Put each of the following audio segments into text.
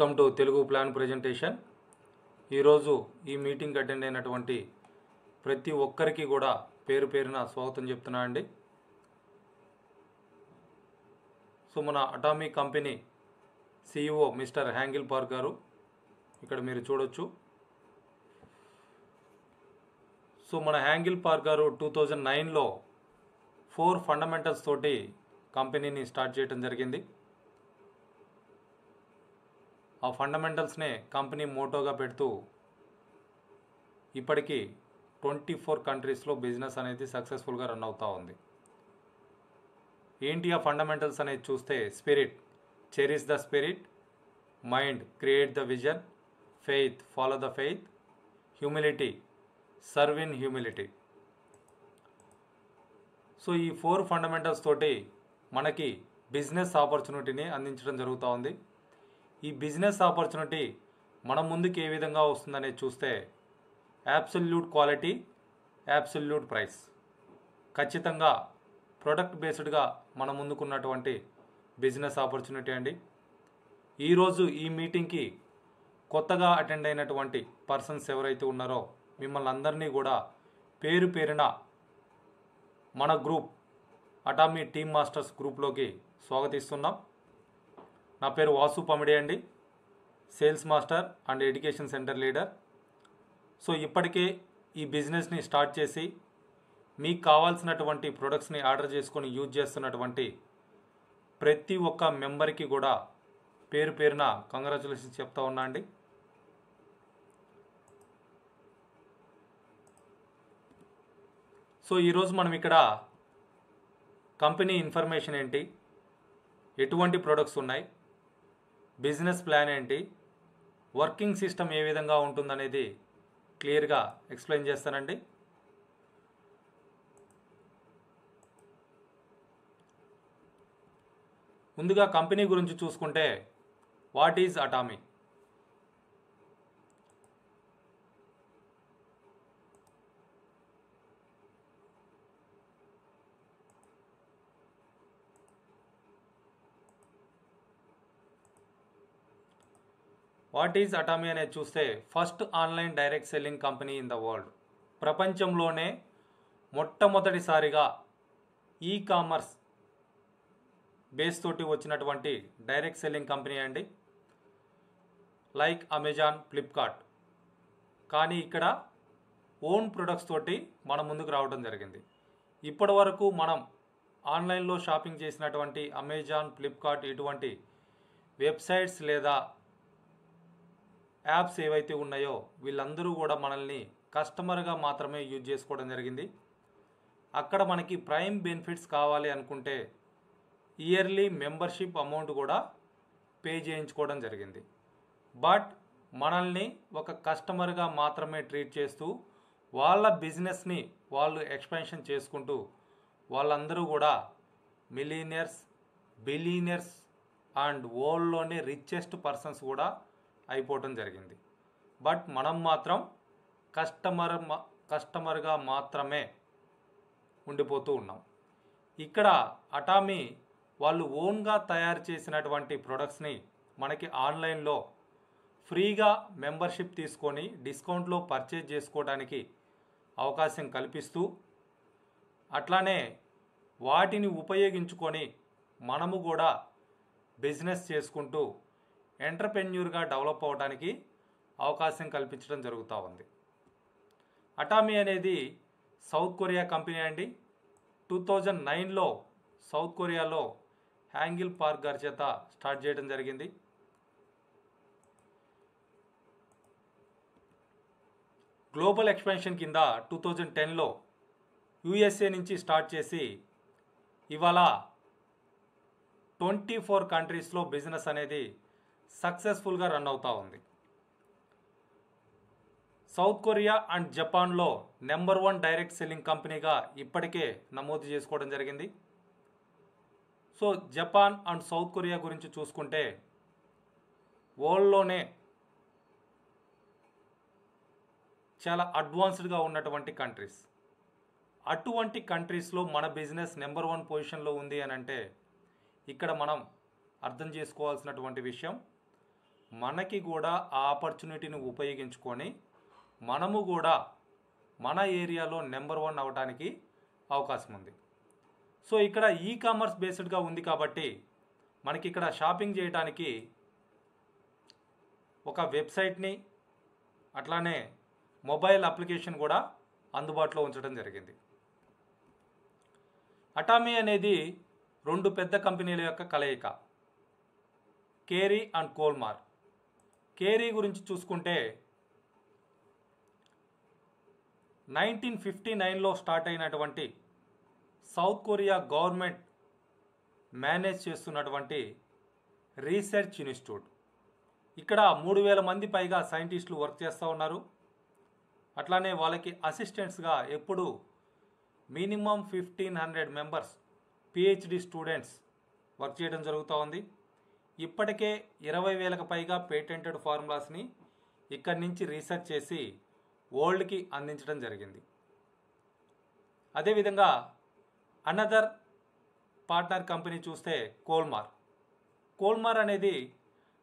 Welcome to Telugu plan presentation. ఈరోజు ఈ meeting attend అయినటువంటి ప్రతి ఒక్కరికి కూడా పేరు పేరున స్వాగతం చెప్తున్నా అండి. సో మన Atomy company CEO mister Hangil Park గారు ఇక్కడ మీరు చూడొచ్చు. సో మన హ్యాంగిల్ పార్క్ గారు 2009లో 4 ఫండమెంటల్స్ తోటి కంపెనీని స్టార్ట్ చేయడం జరిగింది. ఆ ఫండమెంటల్స్నే కంపెనీ మోటోగా పెడుతూ ఇప్పటికీ 24 కంట్రీస్లో బిజినెస్ అనేది సక్సెస్ఫుల్గా రన్ అవుతూ ఉంది. ఏంటి ఆ ఫండమెంటల్స్ అనేది చూస్తే spirit, cherish the spirit, mind, create the vision, faith, follow the faith, humility, serve in humility. So ఈ 4 ఫండమెంటల్స్ తోటి మనకి బిజినెస్ ఆపర్చునిటీని అందించడం జరుగుతూ ఉంది. ఈ బిజినెస్ ఆపర్చునిటీ మన ముందుకు ఏ విధంగా వస్తుందనేది చూస్తే యాబ్సల్యూట్ క్వాలిటీ, యాబ్సల్యూట్ ప్రైస్. ఖచ్చితంగా ప్రొడక్ట్ బేస్డ్గా మన ముందుకున్నటువంటి బిజినెస్ ఆపర్చునిటీ అండి. ఈరోజు ఈ మీటింగ్కి కొత్తగా అటెండ్ అయినటువంటి పర్సన్స్ ఎవరైతే ఉన్నారో మిమ్మల్ని అందరినీ కూడా పేరు పేరున మన గ్రూప్ అటామీ టీమ్ మాస్టర్స్ గ్రూప్లోకి స్వాగతిస్తున్నాం. నా పేరు వాసు పమిడి అండి, sales master and education centre leader. So ఇప్పటికే ఈ బిజినెస్ని స్టార్ట్ చేసి మీకు కావాల్సినటువంటి ప్రొడక్ట్స్ని ఆర్డర్ చేసుకొని యూజ్ చేస్తున్నటువంటి ప్రతి ఒక్క మెంబర్కి కూడా పేరు పేరున కంగ్రాచులేషన్స్ చెప్తా ఉన్నా అండి. సో ఈరోజు మనం ఇక్కడ కంపెనీ ఇన్ఫర్మేషన్ ఏంటి, ఎటువంటి ప్రొడక్ట్స్ ఉన్నాయి, బిజినెస్ ప్లాన్ ఏంటి, వర్కింగ్ సిస్టమ్ ఏ విధంగా ఉంటుందనేది క్లియర్గా ఎక్స్ప్లెయిన్ చేస్తానండి. ముందుగా కంపెనీ గురించి చూసుకుంటే what is Atomy? What is Atomy అనేది చూస్తే first online direct selling company in the world. ప్రపంచంలోనే మొట్టమొదటిసారిగా ఈ కామర్స్ బేస్ తోటి వచ్చినటువంటి డైరెక్ట్ సెల్లింగ్ కంపెనీ అండి, లైక్ అమెజాన్, ఫ్లిప్కార్ట్. కానీ ఇక్కడ ఓన్ ప్రొడక్ట్స్ తోటి మన ముందుకు రావడం జరిగింది. ఇప్పటి వరకు మనం ఆన్లైన్లో షాపింగ్ చేసినటువంటి అమెజాన్, ఫ్లిప్కార్ట్ ఇటువంటి వెబ్సైట్స్ లేదా యాప్స్ ఏవైతే ఉన్నాయో వీళ్ళందరూ కూడా మనల్ని కస్టమర్గా మాత్రమే యూజ్ చేసుకోవడం జరిగింది. అక్కడ మనకి ప్రైమ్ బెనిఫిట్స్ కావాలి అనుకుంటే ఇయర్లీ మెంబర్షిప్ అమౌంట్ కూడా పే చేయించుకోవడం జరిగింది. బట్ మనల్ని ఒక కస్టమర్గా మాత్రమే ట్రీట్ చేస్తూ వాళ్ళ బిజినెస్ని వాళ్ళు ఎక్స్పాన్షన్ చేసుకుంటూ వాళ్ళందరూ కూడా మిలీనియర్స్, బిలీనియర్స్ అండ్ వరల్డ్లోనే రిచెస్ట్ పర్సన్స్ కూడా అయిపోవటం జరిగింది. బట్ మనం మాత్రం కస్టమర్గా మాత్రమే ఉండిపోతూ ఉన్నాం. ఇక్కడ అటామీ వాళ్ళు ఓన్గా తయారు చేసినటువంటి ప్రొడక్ట్స్ని మనకి ఆన్లైన్లో ఫ్రీగా మెంబర్షిప్ తీసుకొని డిస్కౌంట్లో పర్చేజ్ చేసుకోవడానికి అవకాశం కల్పిస్తూ అట్లానే వాటిని ఉపయోగించుకొని మనము కూడా బిజినెస్ చేసుకుంటూ ఎంటర్ప్రెన్యూర్గా డెవలప్ అవ్వడానికి అవకాశం కల్పించడం జరుగుతూ ఉంది. అటామీ అనేది సౌత్ కొరియా కంపెనీ అండి. 2009లో సౌత్ కొరియాలో హ్యాంగిల్ పార్క్ గారి చేత స్టార్ట్ చేయడం జరిగింది. గ్లోబల్ ఎక్స్పాన్షన్ కింద 2010లో USA నుంచి స్టార్ట్ చేసి ఇవాళ 24 కంట్రీస్లో బిజినెస్ అనేది సక్సెస్ఫుల్గా రన్ అవుతూ ఉంది. సౌత్ కొరియా అండ్ జపాన్లో నెంబర్ 1 డైరెక్ట్ సెల్లింగ్ కంపెనీగా ఇప్పటికే నమోదు చేసుకోవడం జరిగింది. So Japan and south Korea గురించి చూసుకుంటే వరల్డ్లోనే చాలా అడ్వాన్స్డ్గా ఉన్నటువంటి కంట్రీస్. అటువంటి కంట్రీస్లో మన బిజినెస్ నెంబర్ 1 పొజిషన్లో ఉంది అని అంటే ఇక్కడ మనం అర్థం చేసుకోవాల్సినటువంటి విషయం మనకి కూడా ఆ ఆపర్చునిటీని ఉపయోగించుకొని మనము కూడా మన ఏరియాలో నెంబర్ 1 అవ్వడానికి అవకాశం ఉంది. సో ఇక్కడ ఈ కామర్స్ బేస్డ్గా ఉంది కాబట్టి మనకి ఇక్కడ షాపింగ్ చేయడానికి ఒక వెబ్సైట్ని అట్లానే మొబైల్ అప్లికేషన్ కూడా అందుబాటులో ఉంచడం జరిగింది. అటామీ అనేది 2 పెద్ద కంపెనీల యొక్క కలయిక, కేరీ అండ్ కోల్మార్. కేరీ గురించి చూసుకుంటే 1959లో స్టార్ట్ అయినటువంటి సౌత్ కొరియా గవర్నమెంట్ మేనేజ్ చేస్తున్నటువంటి రీసెర్చ్ ఇన్స్టిట్యూట్. ఇక్కడ 3000 మంది పైగా సైంటిస్టులు వర్క్ చేస్తూ ఉన్నారు. అట్లానే వాళ్ళకి అసిస్టెంట్స్గా ఎప్పుడు minimum 1500 members PhD students work చేయడం జరుగుతూ ఉంది. ఇప్పటికే 20,000కు పైగా పేటెంటెడ్ ఫార్ములాస్ని ఇక్కడి నుంచి రీసెర్చ్ చేసి వరల్డ్కి అందించడం జరిగింది. అదేవిధంగా అనదర్ పార్ట్నర్ కంపెనీ చూస్తే కోల్మార్. కోల్మార్ అనేది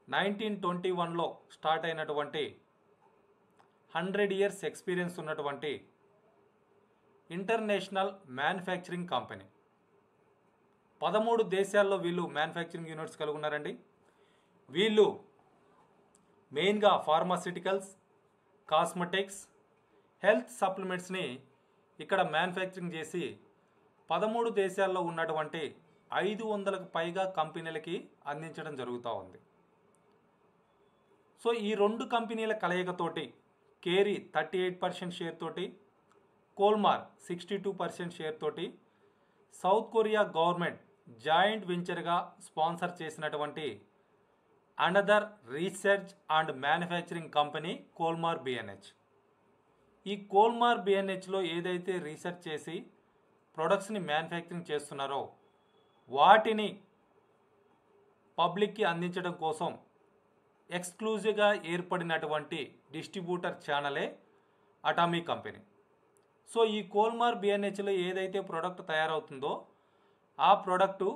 1921లో స్టార్ట్ అయినటువంటి 100 ఇయర్స్ ఎక్స్పీరియన్స్ ఉన్నటువంటి ఇంటర్నేషనల్ మ్యానుఫ్యాక్చరింగ్ కంపెనీ. 13 దేశాల్లో వీళ్ళు మ్యానుఫ్యాక్చరింగ్ యూనిట్స్ కలిగి ఉన్నారండి. వీళ్ళు మెయిన్గా ఫార్మాసిటికల్స్, కాస్మెటిక్స్, హెల్త్ సప్లిమెంట్స్ని ఇక్కడ మ్యానుఫ్యాక్చరింగ్ చేసి 13 దేశాల్లో ఉన్నటువంటి 500కు పైగా కంపెనీలకి అందించడం జరుగుతూ ఉంది. సో ఈ 2 కంపెనీల కలయికతోటి కేరీ 38% షేర్ తోటి, కోల్మార్ 62% షేర్ తోటి సౌత్ కొరియా గవర్నమెంట్ జాయింట్ వెంచర్గా స్పాన్సర్ చేసినటువంటి another research and manufacturing company Kolmar BNH. ఈ కోల్మార్ బిఎన్హెచ్లో ఏదైతే రీసెర్చ్ చేసి ప్రొడక్ట్స్ని మ్యానుఫ్యాక్చరింగ్ చేస్తున్నారో వాటిని పబ్లిక్కి అందించడం కోసం ఎక్స్క్లూజివ్గా ఏర్పడినటువంటి డిస్ట్రిబ్యూటర్ ఛానలే అటామీ కంపెనీ. సో ఈ కోల్మార్ బిఎన్హెచ్లో ఏదైతే ప్రోడక్ట్ తయారవుతుందో ఆ ప్రోడక్టు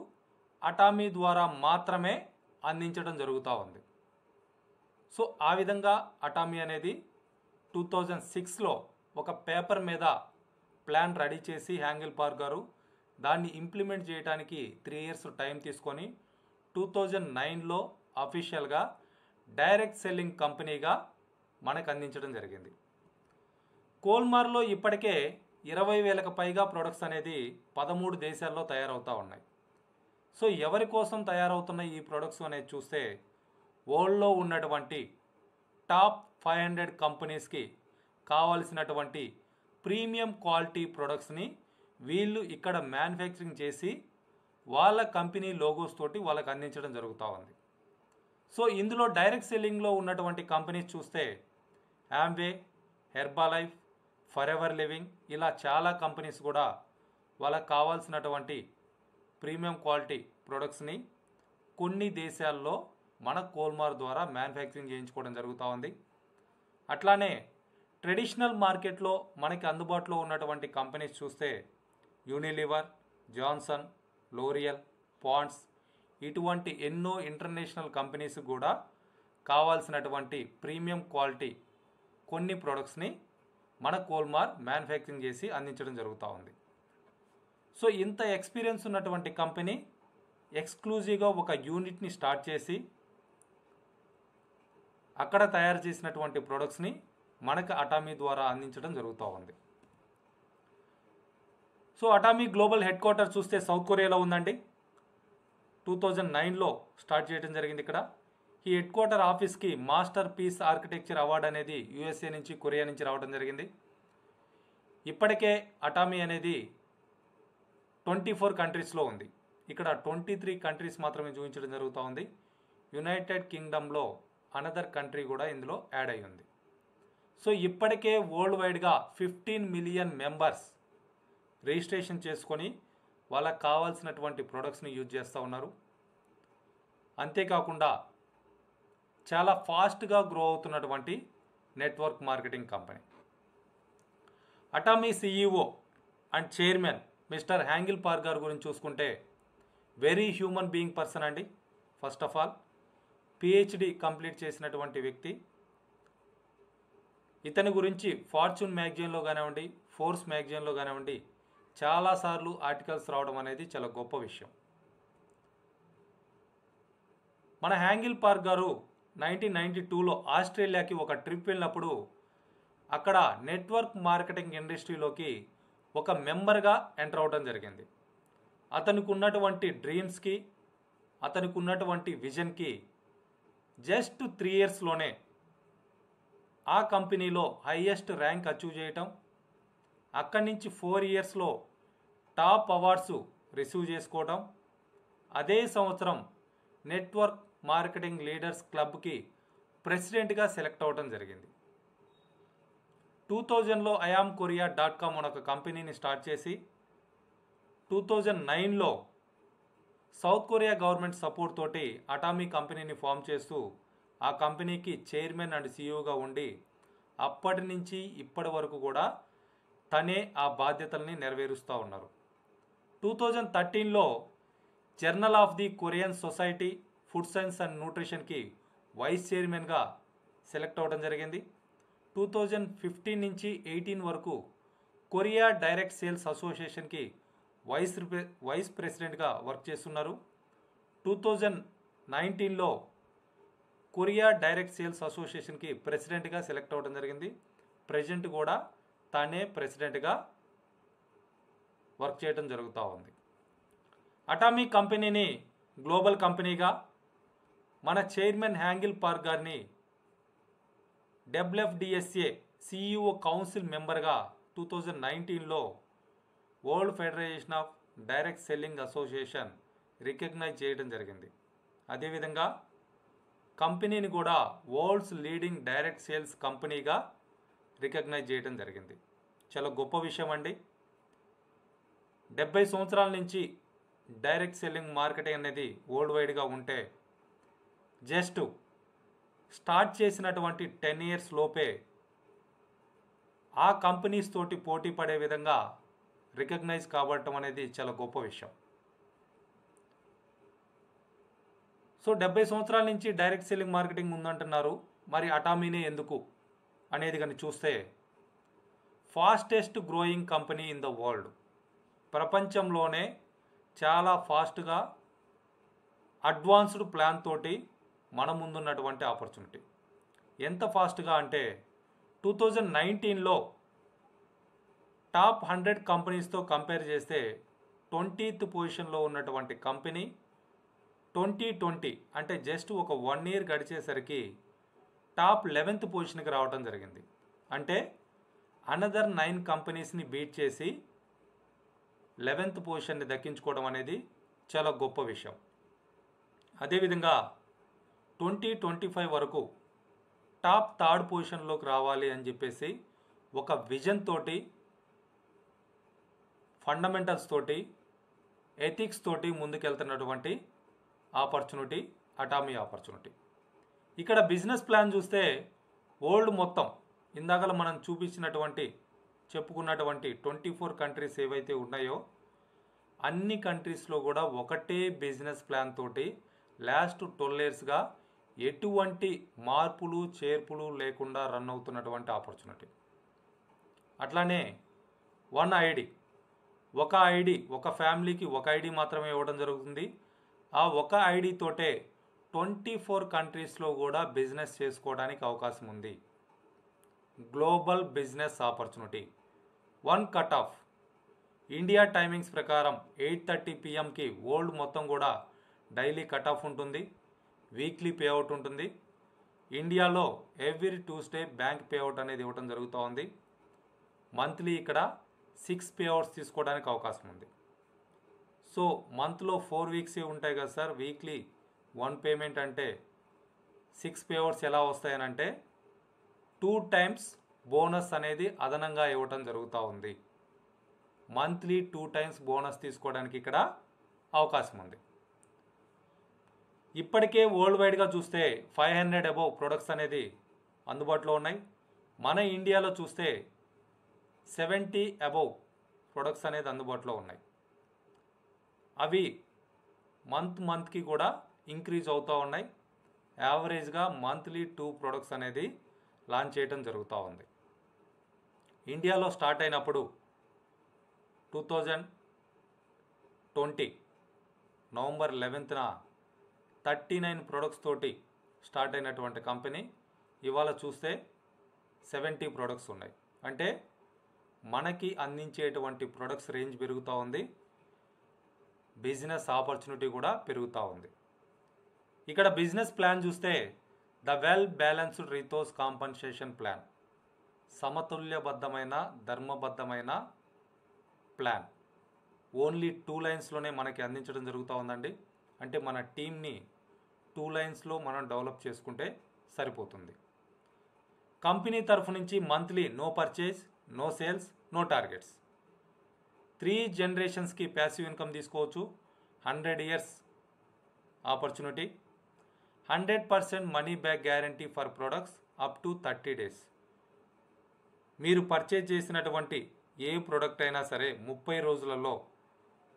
అటామీ ద్వారా మాత్రమే అందించడం జరుగుతూ ఉంది. సో ఆ విధంగా అటామీ అనేది 2006లో ఒక పేపర్ మీద ప్లాన్ రెడీ చేసి హ్యాంగిల్ పార్క్ గారు దాన్ని ఇంప్లిమెంట్ చేయడానికి 3 ఇయర్స్ టైం తీసుకొని 2009లో అఫీషియల్గా డైరెక్ట్ సెల్లింగ్ కంపెనీగా మనకు అందించడం జరిగింది. కోల్మార్లో ఇప్పటికే 20,000కు పైగా ప్రొడక్ట్స్ అనేది 13 దేశాల్లో తయారవుతూ ఉన్నాయి. సో ఎవరి కోసం తయారవుతున్న ఈ ప్రొడక్ట్స్ అనేది చూస్తే వరల్డ్లో ఉన్నటువంటి టాప్ 500 కంపెనీస్కి కావాల్సినటువంటి ప్రీమియం క్వాలిటీ ప్రొడక్ట్స్ని వీళ్ళు ఇక్కడ మ్యానుఫ్యాక్చరింగ్ చేసి వాళ్ళ కంపెనీ లోగోస్ తోటి వాళ్ళకి అందించడం జరుగుతూ ఉంది. సో ఇందులో డైరెక్ట్ సెల్లింగ్లో ఉన్నటువంటి కంపెనీస్ చూస్తే యాంవే, హెర్బాలైఫ్, ఫరెవర్ లివింగ్ ఇలా చాలా కంపెనీస్ కూడా వాళ్ళకి కావాల్సినటువంటి ప్రీమియం క్వాలిటీ ప్రొడక్ట్స్ని కొన్ని దేశాల్లో మన కోల్మార్ ద్వారా మ్యానుఫ్యాక్చరింగ్ చేయించుకోవడం జరుగుతూ ఉంది. అట్లానే ట్రెడిషనల్ మార్కెట్లో మనకి అందుబాటులో ఉన్నటువంటి కంపెనీస్ చూస్తే యూనిలివర్, జాన్సన్, లోరియల్, పాండ్స్ ఇటువంటి ఎన్నో ఇంటర్నేషనల్ కంపెనీస్ కూడా కావాల్సినటువంటి ప్రీమియం క్వాలిటీ కొన్ని ప్రొడక్ట్స్ని మన కోల్మార్ మ్యానుఫ్యాక్చరింగ్ చేసి అందించడం జరుగుతూ ఉంది. సో ఇంత ఎక్స్పీరియన్స్ ఉన్నటువంటి కంపెనీ ఎక్స్క్లూజివ్గా ఒక యూనిట్ని స్టార్ట్ చేసి అక్కడ తయారు చేసినటువంటి ప్రొడక్ట్స్ని మనకు అటామీ ద్వారా అందించడం జరుగుతూ ఉంది. So Atomy global head quarter చూస్తే సౌత్ కొరియాలో ఉందండి. 2009లో స్టార్ట్ చేయడం జరిగింది. ఇక్కడ ఈ హెడ్ క్వార్టర్ ఆఫీస్కి మాస్టర్ పీస్ ఆర్కిటెక్చర్ అవార్డు అనేది యూఎస్ఏ నుంచి, కొరియా నుంచి రావడం జరిగింది. ఇప్పటికే అటామీ అనేది 24 కంట్రీస్లో ఉంది. ఇక్కడ 23 కంట్రీస్ మాత్రమే చూపించడం జరుగుతూ ఉంది. యునైటెడ్ కింగ్డమ్లో అనదర్ కంట్రీ కూడా ఇందులో యాడ్ అయి ఉంది. సో ఇప్పటికే వరల్డ్ వైడ్గా 15 మిలియన్ మెంబర్స్ రిజిస్ట్రేషన్ చేసుకొని వాళ్ళకు కావాల్సినటువంటి ప్రొడక్ట్స్ని యూజ్ చేస్తూ ఉన్నారు. అంతేకాకుండా చాలా ఫాస్ట్గా గ్రో అవుతున్నటువంటి network marketing company. Atomy CEO and chairman mister Hangil Park గారి గురించి చూసుకుంటే వెరీ హ్యూమన్ బీయింగ్ పర్సన్ అండి. First of all PhD complete చేసినటువంటి వ్యక్తి. ఇతని గురించి ఫార్చ్యూన్ మ్యాగజైన్లో కానివ్వండి, ఫోర్స్ మ్యాగజైన్లో కానివ్వండి చాలాసార్లు ఆర్టికల్స్ రావడం అనేది చాలా గొప్ప విషయం. మన హ్యాంగిల్ పార్క్ గారు 1992లో ఆస్ట్రేలియాకి ఒక ట్రిప్ వెళ్ళినప్పుడు అక్కడ నెట్వర్క్ మార్కెటింగ్ ఇండస్ట్రీలోకి ఒక మెంబర్గా ఎంటర్ అవడం జరిగింది. అతనికి ఉన్నటువంటి డ్రీమ్స్కి, అతనికి ఉన్నటువంటి విజన్కి జస్ట్ 3 ఇయర్స్లోనే ఆ కంపెనీలో హైయెస్ట్ ర్యాంక్ అచీవ్ చేయటం, అక్కడి నుంచి 4 ఇయర్స్లో టాప్ అవార్డ్స్ రిసీవ్ చేసుకోవడం, అదే సంవత్సరం నెట్వర్క్ మార్కెటింగ్ లీడర్స్ క్లబ్కి ప్రెసిడెంట్గా సెలెక్ట్ అవ్వడం జరిగింది. 2000లో iamkorea.com అనే ఒక కంపెనీని స్టార్ట్ చేసి 2009లో సౌత్ కొరియా గవర్నమెంట్ సపోర్ట్ తోటి అటామీ కంపెనీని ఫామ్ చేస్తూ ఆ కంపెనీకి చైర్మన్ అండ్ సీఈఓగా ఉండి అప్పటి నుంచి ఇప్పటి వరకు కూడా తనే ఆ బాధ్యతల్ని నెరవేరుస్తూ ఉన్నారు. 2013లో journal of the Korean society food science and న్యూట్రిషన్కి వైస్ చైర్మన్గా సెలెక్ట్ అవ్వడం జరిగింది. 2015 నుంచి 18 వరకు కొరియా డైరెక్ట్ సేల్స్ అసోసియేషన్కి వైస్ ప్రెసిడెంట్గా వర్క్ చేస్తున్నారు. 2019లో కొరియా డైరెక్ట్ సేల్స్ అసోసియేషన్కి ప్రెసిడెంట్గా సెలెక్ట్ అవ్వడం జరిగింది. ప్రెసిడెంట్ కూడా తానే ప్రెసిడెంట్గా వర్క్ చేయడం జరుగుతూ ఉంది. అటామీ కంపెనీని గ్లోబల్ కంపెనీగా మన చైర్మన్ హ్యాంగిల్ పార్క్ గారిని WFDSA CEO కౌన్సిల్ మెంబర్గా 2019లో world federation of direct selling association recognize చేయడం జరిగింది. అదేవిధంగా కంపెనీని కూడా వరల్డ్స్ లీడింగ్ డైరెక్ట్ సేల్స్ కంపెనీగా రికగ్నైజ్ చేయడం జరిగింది. చాలా గొప్ప విషయం అండి. 70 సంవత్సరాల నుంచి డైరెక్ట్ సెల్లింగ్ మార్కెటింగ్ అనేది వరల్డ్ వైడ్గా ఉంటే జస్ట్ స్టార్ట్ చేసినటువంటి 10 ఇయర్స్ లోపే ఆ కంపెనీస్ తోటి పోటీ పడే విధంగా రికగ్నైజ్ కాబట్టడం అనేది చాలా గొప్ప విషయం. సో 70 సంవత్సరాల నుంచి డైరెక్ట్ సెల్లింగ్ మార్కెటింగ్ ఉందంటున్నారు. మరి అటామీనే ఎందుకు అనేది కానీ చూస్తే fastest growing company in the world, ప్రపంచంలోనే చాలా ఫాస్ట్గా అడ్వాన్స్డ్ ప్లాన్ తోటి మన ముందున్నటువంటి ఆపర్చునిటీ. ఎంత ఫాస్ట్గా అంటే 2019లో టాప్ 100 కంపెనీస్తో కంపేర్ చేస్తే 20th పొజిషన్లో ఉన్నటువంటి కంపెనీ 2020 అంటే జస్ట్ ఒక 1 ఇయర్ గడిచేసరికి టాప్ 11th పొజిషన్కి రావడం జరిగింది. అంటే అనదర్ 9 కంపెనీస్ని బీట్ చేసి 11th పొజిషన్ని దక్కించుకోవడం అనేది చాలా గొప్ప విషయం. అదేవిధంగా 2025 వరకు టాప్ 3rd పొజిషన్లోకి రావాలి అని చెప్పేసి ఒక విజన్ తోటి, ఫండమెంటల్స్ తోటి, ఎథిక్స్ తోటి ముందుకెళ్తున్నటువంటి ఆపర్చునిటీ అటామీ ఆపర్చునిటీ. ఇక్కడ బిజినెస్ ప్లాన్ చూస్తే వరల్డ్ మొత్తం ఇందాక మనం చెప్పుకున్నటువంటి 24 కంట్రీస్ ఏవైతే ఉన్నాయో అన్ని కంట్రీస్లో కూడా ఒకటే బిజినెస్ ప్లాన్ తోటి లాస్ట్ 12 ఇయర్స్గా ఎటువంటి మార్పులు చేర్పులు లేకుండా రన్ అవుతున్నటువంటి ఆపర్చునిటీ. అట్లానే ఒక ఐడి ఒక ఫ్యామిలీకి ఒక ఐడి మాత్రమే ఇవ్వడం జరుగుతుంది. ఆ ఒక ఐడితోటే 24 కంట్రీస్లో కూడా బిజినెస్ చేసుకోవడానికి అవకాశం ఉంది. Global business opportunity. 1 cut off India timings ప్రకారం 8:30 PM వరల్డ్ మొత్తం కూడా డైలీ కట్ ఆఫ్ ఉంటుంది, వీక్లీ పేఅవుట్ ఉంటుంది. ఇండియాలో ఎవ్రీ ట్యూస్డే బ్యాంక్ పేఅవుట్ అనేది ఇవ్వడం జరుగుతూ ఉంది. మంత్లీ ఇక్కడ 6 పేఅవుట్స్ తీసుకోవడానికి అవకాశం ఉంది. సో మంత్లో 4 వీక్సే ఉంటాయి కదా సార్, వీక్లీ 1 పేమెంట్ అంటే 6 పేఅవుట్స్ ఎలా వస్తాయనంటే 2 times బోనస్ అనేది అదనంగా ఇవ్వటం జరుగుతూ ఉంది. మంత్లీ 2 times బోనస్ తీసుకోవడానికి ఇక్కడ అవకాశం ఉంది. ఇప్పటికే వరల్డ్ వైడ్గా చూస్తే 500 అబోవ్ ప్రొడక్ట్స్ అనేది అందుబాటులో ఉన్నాయి. మన ఇండియాలో చూస్తే 70 అబోవ్ ప్రొడక్ట్స్ అనేది అందుబాటులో ఉన్నాయి. అవి మంత్కి కూడా ఇంక్రీజ్ అవుతూ ఉన్నాయి. యావరేజ్గా మంత్లీ 2 ప్రొడక్ట్స్ అనేది లాంచ్ చేయడం జరుగుతూ ఉంది. ఇండియాలో స్టార్ట్ అయినప్పుడు 2020 నవంబర్ 11న 39 ప్రొడక్ట్స్ తోటి స్టార్ట్ అయినటువంటి కంపెనీ ఇవాళ చూస్తే 70 ప్రొడక్ట్స్ ఉన్నాయి. అంటే మనకి అందించేటువంటి ప్రొడక్ట్స్ రేంజ్ పెరుగుతూ ఉంది, బిజినెస్ ఆపర్చునిటీ కూడా పెరుగుతూ ఉంది. ఇక్కడ బిజినెస్ ప్లాన్ చూస్తే the well balanced resource compensation plan, సమతుల్యబద్ధమైన ధర్మబద్ధమైన ప్లాన్ ఓన్లీ 2 లైన్స్లోనే మనకి అందించడం జరుగుతూ ఉందండి. అంటే మన టీమ్ని 2 లైన్స్లో మనం డెవలప్ చేసుకుంటే సరిపోతుంది. కంపెనీ తరఫు నుంచి monthly no purchase, no sales, no targets, 3 జనరేషన్స్కి ప్యాసివ్ ఇన్కమ్ తీసుకోవచ్చు, 100 years opportunity, 100% money back guarantee for products up to 30 days. మీరు పర్చేజ్ చేసినటువంటి ఏ ప్రోడక్ట్ అయినా సరే 30 రోజులలో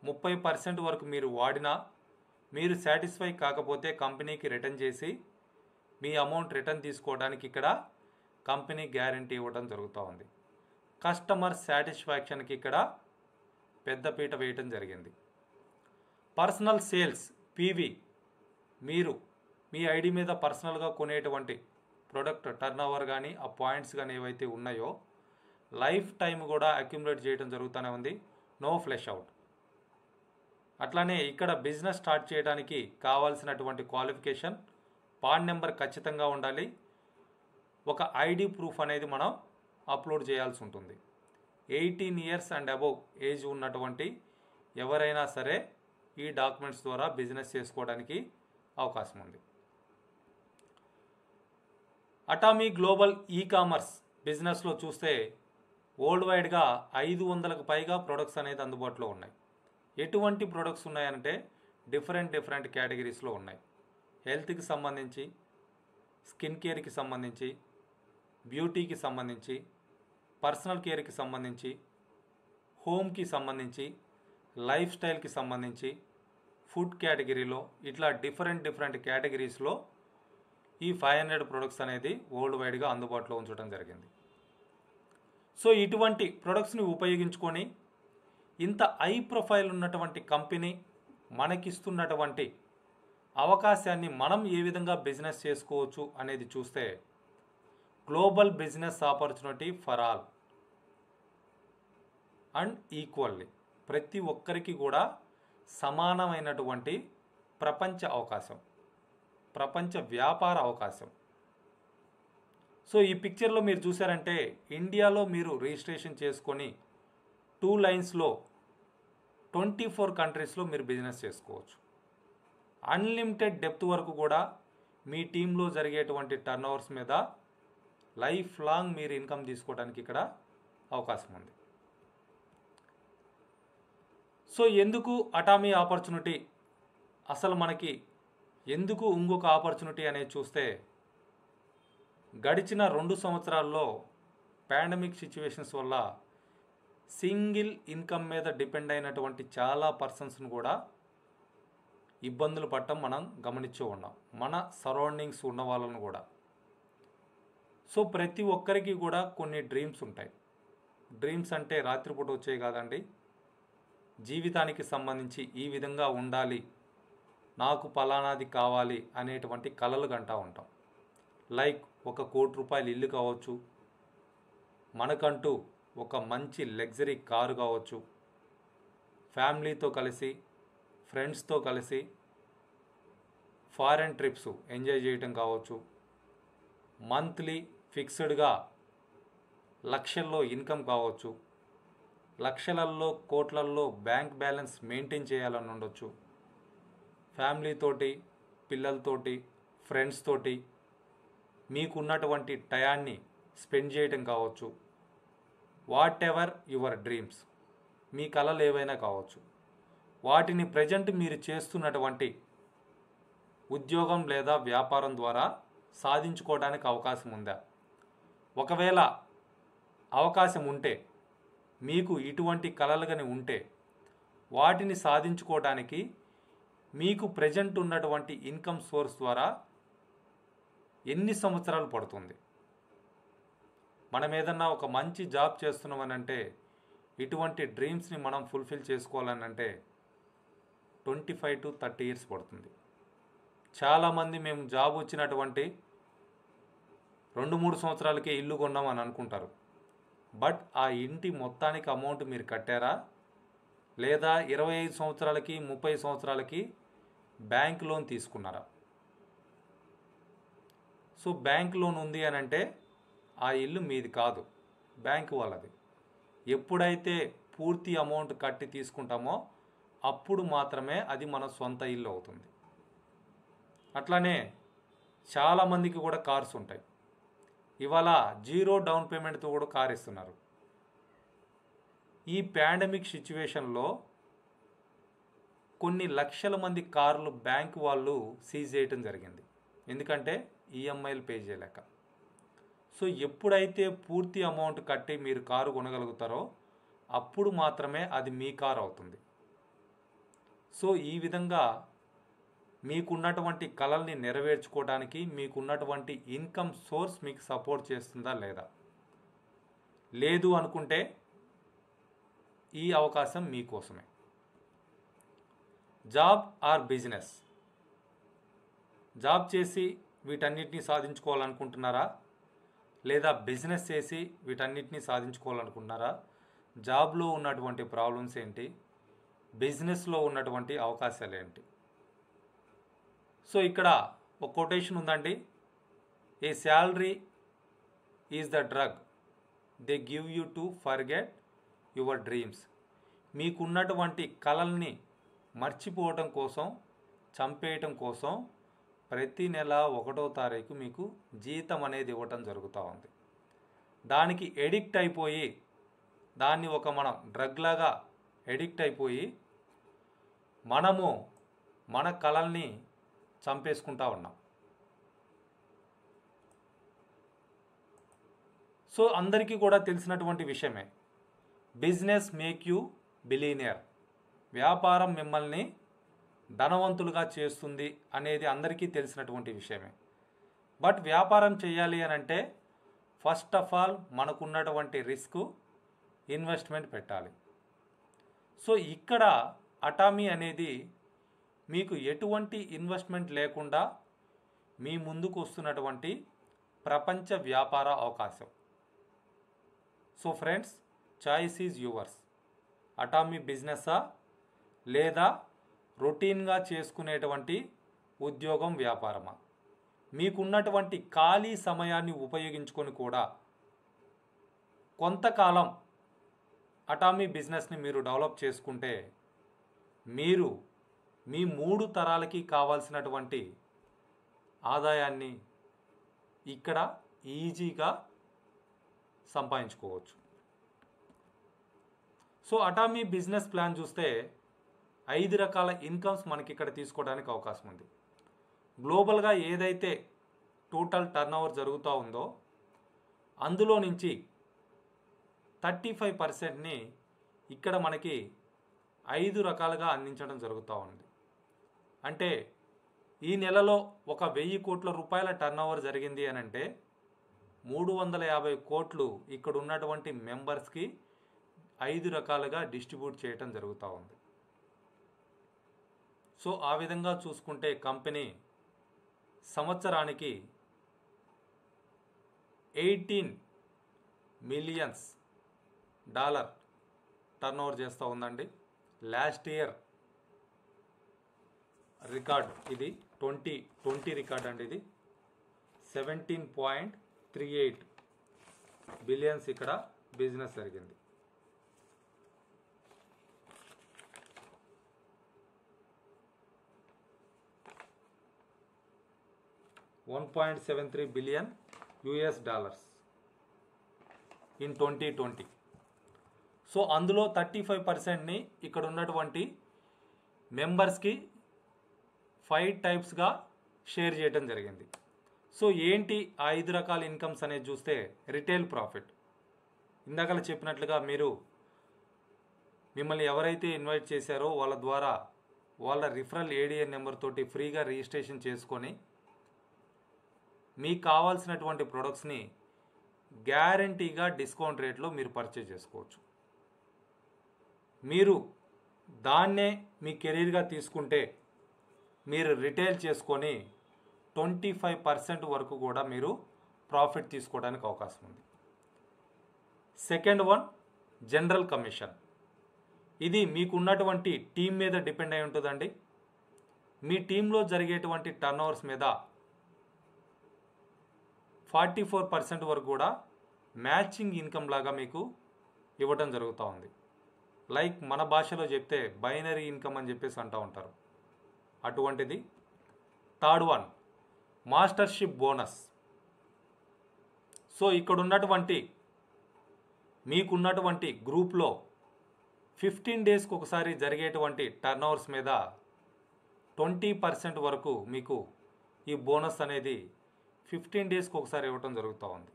30% వరకు మీరు వాడినా మీరు సాటిస్ఫై కాకపోతే కంపెనీకి రిటర్న్ చేసి మీ అమౌంట్ రిటర్న్ తీసుకోవడానికి ఇక్కడ కంపెనీ గ్యారంటీ ఇవ్వడం జరుగుతూ ఉంది. కస్టమర్ సాటిస్ఫాక్షన్కి ఇక్కడ పెద్దపీట వేయటం జరిగింది. పర్సనల్ సేల్స్ పీవీ, మీరు మీ ఐడి మీద పర్సనల్గా కొనేటువంటి ప్రోడక్ట్ టర్నోవర్ కానీ ఆ పాయింట్స్ కానీ ఏవైతే ఉన్నాయో లైఫ్ టైం కూడా అక్యుములేట్ చేయడం జరుగుతూనే ఉంది. No flush out. అట్లానే ఇక్కడ బిజినెస్ స్టార్ట్ చేయడానికి కావాల్సినటువంటి క్వాలిఫికేషన్, పాన్ నెంబర్ ఖచ్చితంగా ఉండాలి. ఒక ఐడి ప్రూఫ్ అనేది మనం అప్లోడ్ చేయాల్సి ఉంటుంది. 18 ఇయర్స్ అండ్ అబోవ్ ఏజ్ ఉన్నటువంటి ఎవరైనా సరే ఈ డాక్యుమెంట్స్ ద్వారా బిజినెస్ చేసుకోవడానికి అవకాశం ఉంది. అటామీ గ్లోబల్ ఈ-కామర్స్ బిజినెస్లో చూస్తే వరల్డ్ వైడ్గా 500కు పైగా ప్రొడక్ట్స్ అనేది అందుబాటులో ఉన్నాయి. ఎటువంటి ప్రొడక్ట్స్ ఉన్నాయంటే డిఫరెంట్ కేటగిరీస్లో ఉన్నాయి. హెల్త్కి సంబంధించి, స్కిన్ కేర్కి సంబంధించి, బ్యూటీకి సంబంధించి, పర్సనల్ కేర్కి సంబంధించి, హోమ్కి సంబంధించి, లైఫ్ స్టైల్కి సంబంధించి, ఫుడ్ కేటగిరీలో ఇట్లా డిఫరెంట్ కేటగిరీస్లో ఈ 500 ప్రొడక్ట్స్ అనేది వరల్డ్ వైడ్గా అందుబాటులో ఉంచడం జరిగింది. సో ఇటువంటి ప్రొడక్ట్స్ని ఉపయోగించుకొని ఇంత హై ప్రొఫైల్ ఉన్నటువంటి కంపెనీ మనకిస్తున్నటువంటి అవకాశాన్ని మనం ఏ విధంగా బిజినెస్ చేసుకోవచ్చు అనేది చూస్తే global business opportunity for all and equally, ప్రతి ఒక్కరికి కూడా సమానమైనటువంటి ప్రపంచ అవకాశం, ప్రపంచ వ్యాపార అవకాశం. సో ఈ పిక్చర్లో మీరు చూసారంటే ఇండియాలో మీరు రిజిస్ట్రేషన్ చేసుకొని 2 లైన్స్లో 24 కంట్రీస్లో మీరు బిజినెస్ చేసుకోవచ్చు. అన్లిమిటెడ్ డెప్త్ వరకు కూడా మీ టీంలో జరిగేటువంటి టర్నోవర్స్ మీద లైఫ్ లాంగ్ మీరు ఇన్కమ్ తీసుకోవడానికి ఇక్కడ అవకాశం ఉంది. సో ఎందుకు అటామీ ఆపర్చునిటీ, అసలు మనకి ఎందుకు ఇంకొక ఆపర్చునిటీ అనేది చూస్తే గడిచిన 2 సంవత్సరాల్లో పాండమిక్ సిచ్యువేషన్స్ వల్ల సింగిల్ ఇన్కమ్ మీద డిపెండ్ అయినటువంటి చాలా పర్సన్స్ను కూడా ఇబ్బందులు పడటం మనం గమనించి ఉన్నాం, మన సరౌండింగ్స్ ఉన్న వాళ్ళను కూడా. సో ప్రతి ఒక్కరికి కూడా కొన్ని డ్రీమ్స్ ఉంటాయి. డ్రీమ్స్ అంటే రాత్రిపూట వచ్చేవి కాదండి, జీవితానికి సంబంధించి ఈ విధంగా ఉండాలి, నాకు పలానాది కావాలి అనేటువంటి కలలు కంటూ ఉంటాం. లైక్ ఒక ₹1 కోటి ఇల్లు కావచ్చు, మనకంటూ ఒక మంచి లగ్జరీ కారు కావచ్చు, ఫ్యామిలీతో కలిసి ఫ్రెండ్స్తో కలిసి ఫారెన్ ట్రిప్స్ ఎంజాయ్ చేయటం కావచ్చు, మంత్లీ ఫిక్స్డ్గా లక్షల్లో ఇన్కమ్ కావచ్చు, లక్షలల్లో కోట్లల్లో బ్యాంక్ బ్యాలెన్స్ మెయింటైన్ చేయాలని ఉండొచ్చు, ఫ్యామిలీతోటి పిల్లలతోటి ఫ్రెండ్స్ తోటి మీకున్నటువంటి టయాన్ని స్పెండ్ చేయటం కావచ్చు. వాట్ ఎవర్ యువర్ డ్రీమ్స్, మీ కలలు ఏవైనా కావచ్చు, వాటిని ప్రజెంట్ మీరు చేస్తున్నటువంటి ఉద్యోగం లేదా వ్యాపారం ద్వారా సాధించుకోవడానికి అవకాశం ఉందా? ఒకవేళ అవకాశం ఉంటే, మీకు ఇటువంటి కలలు కానీ ఉంటే వాటిని సాధించుకోవడానికి మీకు ప్రజెంట్ ఉన్నటువంటి ఇన్కమ్ సోర్స్ ద్వారా ఎన్ని సంవత్సరాలు పడుతుంది? మనం ఏదన్నా ఒక మంచి జాబ్ చేస్తున్నామనంటే ఇటువంటి డ్రీమ్స్ని మనం ఫుల్ఫిల్ చేసుకోవాలనంటే 25 to 30 ఇయర్స్ పడుతుంది. చాలామంది మేము జాబ్ వచ్చినటువంటి 2-3 సంవత్సరాలకే ఇల్లు కొన్నాం అని అనుకుంటారు. బట్ ఆ ఇంటి మొత్తానికి అమౌంట్ మీరు కట్టారా, లేదా 25 సంవత్సరాలకి 30 సంవత్సరాలకి బ్యాంక్ లోన్ తీసుకున్నారా? సో బ్యాంక్ లోన్ ఉంది అని అంటే ఆ ఇల్లు మీది కాదు, బ్యాంక్ వాళ్ళది. ఎప్పుడైతే పూర్తి అమౌంట్ కట్టి తీసుకుంటామో అప్పుడు మాత్రమే అది మన సొంత ఇల్లు అవుతుంది. అట్లానే చాలామందికి కూడా కార్స్ ఉంటాయి. ఇవాళ 0 డౌన్ పేమెంట్తో కూడా కార్ ఇస్తున్నారు. ఈ పాండమిక్ సిచ్యువేషన్లో కొన్ని లక్షల మంది కార్లు బ్యాంక్ వాళ్ళు సీజ్ చేయటం జరిగింది. ఎందుకంటే ఈఎంఐలు పే చేయలేక. సో ఎప్పుడైతే పూర్తి అమౌంట్ కట్టి మీరు కారు కొనగలుగుతారో అప్పుడు మాత్రమే అది మీ కారు అవుతుంది. సో ఈ విధంగా మీకున్నటువంటి కలల్ని నెరవేర్చుకోవడానికి మీకున్నటువంటి ఇన్కమ్ సోర్స్ మీకు సపోర్ట్ చేస్తుందా లేదా? లేదు అనుకుంటే ఈ అవకాశం మీకోసమే. Job or business. జాబ్ చేసి వీటన్నిటిని సాధించుకోవాలనుకుంటున్నారా, లేదా బిజినెస్ చేసి వీటన్నిటిని సాధించుకోవాలనుకుంటున్నారా? జాబ్లో ఉన్నటువంటి ప్రాబ్లమ్స్ ఏంటి, బిజినెస్లో ఉన్నటువంటి అవకాశాలు ఏంటి? సో ఇక్కడ ఒక కొటేషన్ ఉందండి, a salary is the drug they give you to forget your dreams. మీకున్నటువంటి కలల్ని మర్చిపోవటం కోసం, చంపేయటం కోసం ప్రతి నెల 1వ తారీఖు మీకు జీతం అనేది ఇవ్వటం జరుగుతూ ఉంది. దానికి ఎడిక్ట్ అయిపోయి, దాన్ని ఒక మనం డ్రగ్ లాగా ఎడిక్ట్ అయిపోయి మనము మన కలల్ని చంపేసుకుంటా ఉన్నాం. సో అందరికీ కూడా తెలిసినటువంటి విషయమే, బిజినెస్ మేక్ యూ బిలీనియర్. వ్యాపారం మిమ్మల్ని ధనవంతులుగా చేస్తుంది అనేది అందరికీ తెలిసినటువంటి విషయమే. బట్ వ్యాపారం చేయాలి అని అంటే ఫస్ట్ ఆఫ్ ఆల్ మనకున్నటువంటి రిస్క్, ఇన్వెస్ట్మెంట్ పెట్టాలి. సో ఇక్కడ అటామీ అనేది మీకు ఎటువంటి ఇన్వెస్ట్మెంట్ లేకుండా మీ ముందుకు వస్తున్నటువంటి ప్రపంచ వ్యాపార అవకాశం. So friends, choice is yours. Atomy బిజినెస్సా లేదా రొటీన్గా చేసుకునేటువంటి ఉద్యోగం, వ్యాపారమా? మీకున్నటువంటి ఖాళీ సమయాన్ని ఉపయోగించుకొని కూడా కొంతకాలం అటామీ బిజినెస్ని మీరు డెవలప్ చేసుకుంటే మీరు మీ 3 తరాలకి కావాల్సినటువంటి ఆదాయాన్ని ఇక్కడ ఈజీగా సంపాదించుకోవచ్చు. సో అటామీ బిజినెస్ ప్లాన్ చూస్తే 5 రకాల ఇన్కమ్స్ మనకి ఇక్కడ తీసుకోవడానికి అవకాశం ఉంది. గ్లోబల్గా ఏదైతే టోటల్ టర్నోవర్ జరుగుతూ ఉందో అందులో నుంచి 35%ని ఇక్కడ మనకి 5 రకాలుగా అందించడం జరుగుతూ ఉంది. అంటే ఈ నెలలో 1,000 కోట్ల రూపాయల టర్నోవర్ జరిగింది అని అంటే 350 కోట్లు ఇక్కడ ఉన్నటువంటి మెంబర్స్కి 5 రకాలుగా డిస్ట్రిబ్యూట్ చేయటం జరుగుతూ ఉంది. సో ఆ విధంగా చూసుకుంటే కంపెనీ సంవత్సరానికి $18 మిలియన్ టర్నోవర్ చేస్తూ ఉందండి. లాస్ట్ ఇయర్ రికార్డ్ ఇది 2020 రికార్డ్ అండి. ఇది 17.38 బిలియన్స్ ఇక్కడ బిజినెస్ జరిగింది. $1.73 బిలియన్ ఇన్ 2020. సో అందులో 35%ని ఇక్కడ ఉన్నటువంటి మెంబర్స్కి 5 టైప్స్గా షేర్ చేయడం జరిగింది. సో ఏంటి ఆ 5 రకాల ఇన్కమ్స్ అనేది చూస్తే, రిటైల్ ప్రాఫిట్. ఇందాక చెప్పినట్లుగా మీరు మిమ్మల్ని ఎవరైతే ఇన్వైట్ చేశారో వాళ్ళ ద్వారా వాళ్ళ రిఫరల్ ఏడిఎన్ నెంబర్ తోటి ఫ్రీగా రిజిస్ట్రేషన్ చేసుకొని మీకు కావాల్సినటువంటి ప్రొడక్ట్స్ని గ్యారంటీగా డిస్కౌంట్ రేట్లో మీరు పర్చేజ్ చేసుకోవచ్చు. మీరు దాన్నే మీ కెరీర్గా తీసుకుంటే మీరు రిటైల్ చేసుకొని 25% వరకు కూడా మీరు ప్రాఫిట్ తీసుకోవడానికి అవకాశం ఉంది. Second one, general commission. ఇది మీకున్నటువంటి టీం మీద డిపెండ్ అయి ఉంటుందండి. మీ టీంలో జరిగేటువంటి టర్న్ ఓవర్స్ మీద 44% వరకు కూడా మ్యాచింగ్ ఇన్కమ్ లాగా మీకు ఇవ్వటం జరుగుతూ ఉంది. లైక్ మన భాషలో చెప్తే బైనరీ ఇన్కమ్ అని చెప్పేసి అంటూ ఉంటారు, అటువంటిది. Third one, mastership bonus. So ఇక్కడ ఉన్నటువంటి మీకున్నటువంటి గ్రూప్లో 15 డేస్కి ఒకసారి జరిగేటువంటి టర్న్ ఓవర్స్ మీద 20% వరకు మీకు ఈ బోనస్ అనేది 15 డేస్కి ఒకసారి ఇవ్వటం జరుగుతూ ఉంది.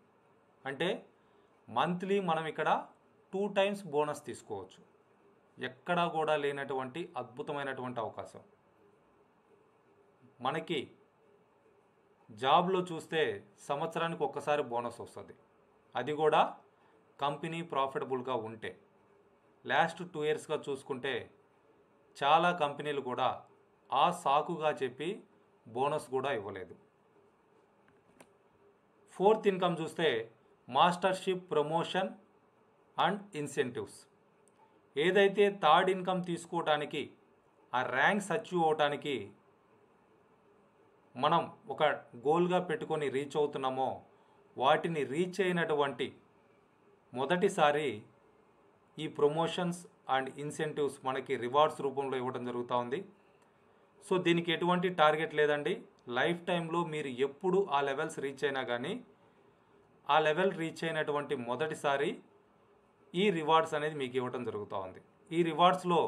అంటే మంత్లీ మనం ఇక్కడ 2 టైమ్స్ బోనస్ తీసుకోవచ్చు. ఎక్కడా కూడా లేనటువంటి అద్భుతమైనటువంటి అవకాశం. మనకి జాబ్లో చూస్తే సంవత్సరానికి ఒక్కసారి బోనస్ వస్తుంది, అది కూడా కంపెనీ ప్రాఫిటబుల్గా ఉంటే. లాస్ట్ 2 ఇయర్స్గా చూసుకుంటే చాలా కంపెనీలు కూడా ఆ సాకుగా చెప్పి బోనస్ కూడా ఇవ్వలేదు. ఫోర్త్ ఇన్కమ్ చూస్తే మాస్టర్షిప్ ప్రమోషన్ అండ్ ఇన్సెంటివ్స్. ఏదైతే థర్డ్ ఇన్కమ్ తీసుకోవటానికి, ఆ ర్యాంక్స్ అచీవ్ అవటానికి మనం ఒక గోల్గా పెట్టుకొని రీచ్ అవుతున్నామో, వాటిని రీచ్ అయినటువంటి మొదటిసారి ఈ ప్రమోషన్స్ అండ్ ఇన్సెంటివ్స్ మనకి రివార్డ్స్ రూపంలో ఇవ్వడం జరుగుతూ ఉంది. సో దీనికి ఎటువంటి టార్గెట్ లేదండి. లైఫ్ టైంలో మీరు ఎప్పుడు ఆ లెవెల్స్ రీచ్ అయినా కానీ, ఆ లెవెల్ రీచ్ అయినటువంటి మొదటిసారి ఈ రివార్డ్స్ అనేది మీకు ఇవ్వడం జరుగుతూ ఉంది. ఈ రివార్డ్స్లో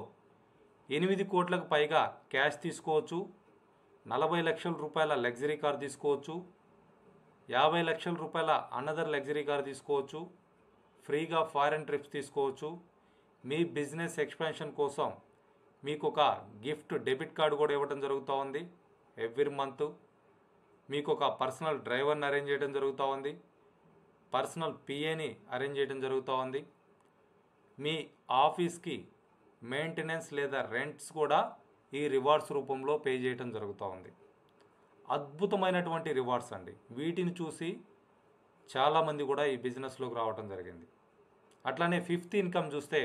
8 కోట్లకు పైగా క్యాష్ తీసుకోవచ్చు, 40 లక్షల రూపాయల లగ్జరీ కార్ తీసుకోవచ్చు, 50 లక్షల రూపాయల అనదర్ లగ్జరీ కార్ తీసుకోవచ్చు, ఫ్రీగా ఫారెన్ ట్రిప్స్ తీసుకోవచ్చు. మీ బిజినెస్ ఎక్స్పాన్షన్ కోసం మీకు ఒక గిఫ్ట్ డెబిట్ కార్డు కూడా ఇవ్వడం జరుగుతూ ఉంది. ఎవ్రీ మంత్ మీకు ఒక పర్సనల్ డ్రైవర్ని అరేంజ్ చేయడం జరుగుతూ ఉంది, పర్సనల్ పిఏని అరేంజ్ చేయడం జరుగుతూ ఉంది. మీ ఆఫీస్కి మెయింటెనెన్స్ లేదా రెంట్స్ కూడా ఈ రివార్డ్స్ రూపంలో పే చేయడం జరుగుతూ ఉంది. అద్భుతమైనటువంటి రివార్డ్స్ అండి. వీటిని చూసి చాలామంది కూడా ఈ బిజినెస్లోకి రావడం జరిగింది. అట్లానే ఫిఫ్త్ ఇన్కమ్ చూస్తే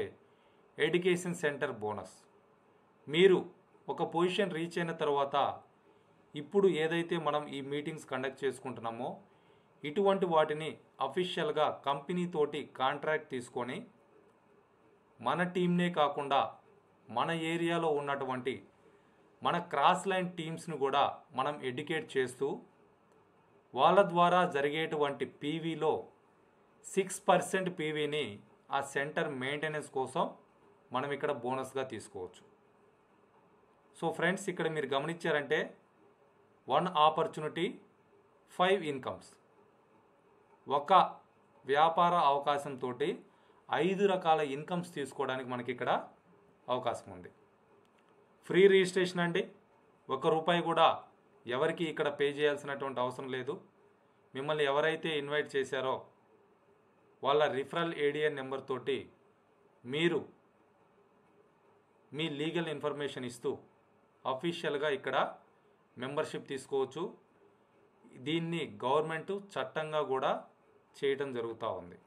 ఎడ్యుకేషన్ సెంటర్ బోనస్. మీరు ఒక పొజిషన్ రీచ్ అయిన తర్వాత ఇప్పుడు ఏదైతే మనం ఈ మీటింగ్స్ కండక్ట్ చేసుకుంటున్నామో, ఇటువంటి వాటిని అఫీషియల్గా కంపెనీతోటి కాంట్రాక్ట్ తీసుకొని మన టీంనే కాకుండా మన ఏరియాలో ఉన్నటువంటి మన క్రాస్ లైన్ టీమ్స్ను కూడా మనం ఎడ్యుకేట్ చేస్తూ వాళ్ళ ద్వారా జరిగేటువంటి పీవీలో 6% పీవీని ఆ సెంటర్ మెయింటెనెన్స్ కోసం మనం ఇక్కడ బోనస్గా తీసుకోవచ్చు. సో ఫ్రెండ్స్, ఇక్కడ మీరు గమనించారంటే 1 ఆపర్చునిటీ 5 ఇన్కమ్స్. ఒక వ్యాపార అవకాశంతో 5 రకాల ఇన్కమ్స్ తీసుకోవడానికి మనకి ఇక్కడ అవకాశం ఉంది. ఫ్రీ రిజిస్ట్రేషన్ అండి. ₹1 కూడా ఎవరికి ఇక్కడ పే చేయాల్సినటువంటి అవసరం లేదు. మిమ్మల్ని ఎవరైతే ఇన్వైట్ చేశారో వాళ్ళ రిఫరల్ ఏడిఎన్ నెంబర్ తోటి మీరు మీ లీగల్ ఇన్ఫర్మేషన్ ఇస్తూ అఫీషియల్గా ఇక్కడ మెంబర్షిప్ తీసుకోవచ్చు. దీన్ని గవర్నమెంట్ చట్టంగా కూడా చేయటం జరుగుతూ ఉంది.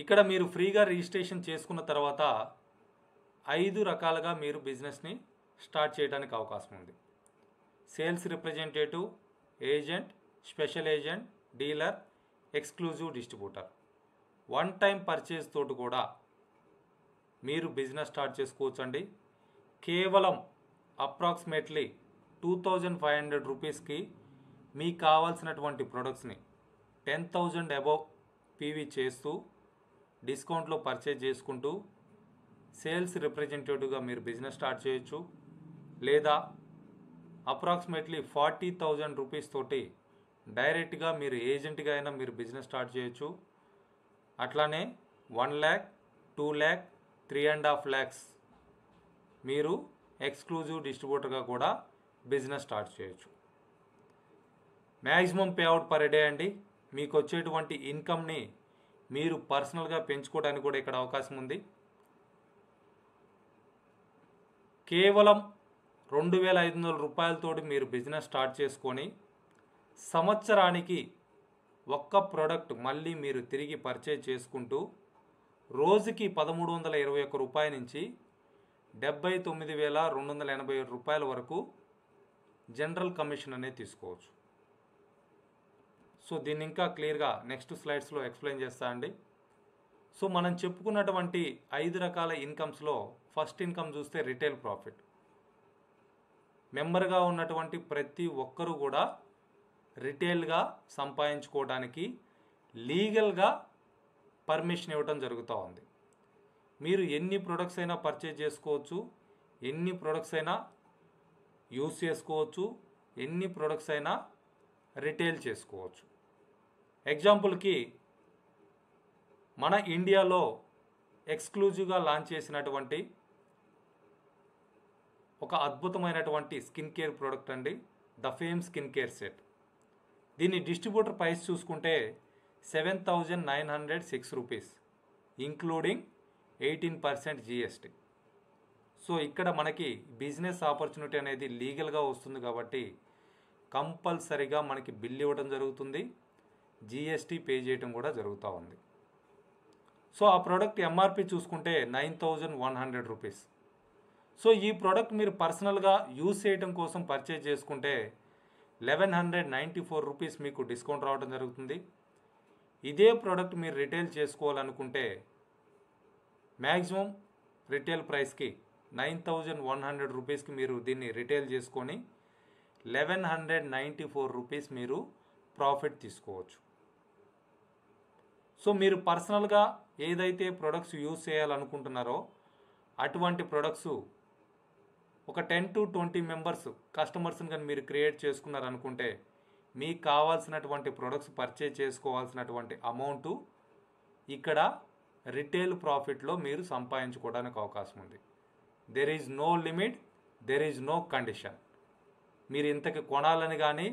ఇక్కడ మీరు ఫ్రీగా రిజిస్ట్రేషన్ చేసుకున్న తర్వాత 5 రకాలుగా మీరు బిజినెస్ని స్టార్ట్ చేయడానికి అవకాశం ఉంది. Sales representative, agent, special agent, dealer, exclusive distributor. 1 time purchase తోటి కూడా మీరు బిజినెస్ స్టార్ట్ చేసుకోవచ్చు అండి. కేవలం అప్రాక్సిమేట్లీ 2500 రూపీస్కి మీకు కావాల్సినటువంటి ప్రొడక్ట్స్ని 10,000 అబవ్ పీవీ చేస్తూ డిస్కౌంట్లో పర్చేజ్ చేసుకుంటూ సేల్స్ రిప్రజెంటేటివ్గా మీరు బిజినెస్ స్టార్ట్ చేయొచ్చు. లేదా అప్రాక్సిమేట్లీ 40,000 రూపీస్ తోటి డైరెక్ట్గా మీరు ఏజెంట్గా అయినా మీరు బిజినెస్ స్టార్ట్ చేయొచ్చు. అట్లానే 1 lakh, 2 lakh, 3.5 lakhs మీరు ఎక్స్క్లూజివ్ డిస్ట్రిబ్యూటర్గా కూడా బిజినెస్ స్టార్ట్ చేయొచ్చు. మ్యాక్సిమం పేఅవుట్ పర్ డే అండి. మీకు వచ్చేటువంటి ఇన్కమ్ని మీరు పర్సనల్గా పెంచుకోవడానికి కూడా ఇక్కడ అవకాశం ఉంది. కేవలం 2,500 రూపాయలతోటి మీరు బిజినెస్ స్టార్ట్ చేసుకొని సంవత్సరానికి ఒక్క ప్రోడక్ట్ మళ్ళీ మీరు తిరిగి పర్చేజ్ చేసుకుంటూ రోజుకి 1,321 రూపాయల నుంచి 79,287 రూపాయల వరకు జనరల్ కమిషన్ అనేది తీసుకోవచ్చు. సో దీన్ని ఇంకా క్లియర్గా నెక్స్ట్ స్లైడ్స్లో ఎక్స్ప్లెయిన్ చేస్తా అండి. సో మనం చెప్పుకున్నటువంటి 5 రకాల ఇన్కమ్స్లో ఫస్ట్ ఇన్కమ్ చూస్తే రిటైల్ ప్రాఫిట్. మెంబర్గా ఉన్నటువంటి ప్రతి ఒక్కరూ కూడా రిటైల్గా సంపాదించుకోవడానికి లీగల్గా పర్మిషన్ ఇవ్వడం జరుగుతూ ఉంది. మీరు ఎన్ని ప్రొడక్ట్స్ అయినా పర్చేజ్ చేసుకోవచ్చు, ఎన్ని ప్రొడక్ట్స్ అయినా యూస్ చేసుకోవచ్చు, ఎన్ని ప్రొడక్ట్స్ అయినా రిటైల్ చేసుకోవచ్చు. ఎగ్జాంపుల్కి మన ఇండియాలో ఎక్స్క్లూజివ్గా లాంచ్ చేసినటువంటి ఒక అద్భుతమైనటువంటి స్కిన్ కేర్ ప్రోడక్ట్ అండి, the fame skin care set. దీని డిస్ట్రిబ్యూటర్ ప్రైస్ చూసుకుంటే 7,906 రూపీస్, ఇంక్లూడింగ్ 18% GST. సో ఇక్కడ మనకి బిజినెస్ ఆపర్చునిటీ అనేది లీగల్గా వస్తుంది కాబట్టి కంపల్సరిగా మనకి బిల్ ఇవ్వడం జరుగుతుంది, GST పే చేయడం కూడా జరుగుతూ ఉంది. సో ఆ ప్రోడక్ట్ MRP చూసుకుంటే 9,100 రూపీస్. సో ఈ ప్రోడక్ట్ మీరు పర్సనల్గా యూజ్ చేయడం కోసం పర్చేజ్ చేసుకుంటే 1,194 రూపీస్ మీకు డిస్కౌంట్ రావడం జరుగుతుంది. ఇదే ప్రోడక్ట్ మీరు రిటైల్ చేసుకోవాలనుకుంటే మ్యాక్సిమం రిటైల్ ప్రైస్కి 9,100 రూపీస్కి మీరు దీన్ని రిటైల్ చేసుకొని 1,194 రూపీస్ మీరు ప్రాఫిట్ తీసుకోవచ్చు. సో మీరు పర్సనల్గా ఏదైతే ప్రొడక్ట్స్ యూజ్ చేయాలనుకుంటున్నారో అటువంటి ప్రొడక్ట్స్ ఒక 10 to 20 మెంబర్స్ కస్టమర్స్ని కానీ మీరు క్రియేట్ చేసుకున్నారనుకుంటే మీకు కావాల్సినటువంటి ప్రొడక్ట్స్ పర్చేజ్ చేసుకోవాల్సినటువంటి అమౌంట్ ఇక్కడ రిటైల్ ప్రాఫిట్లో మీరు సంపాదించుకోవడానికి అవకాశం ఉంది. There is no limit, there is no condition. మీరు ఇంతకి కొనాలని కానీ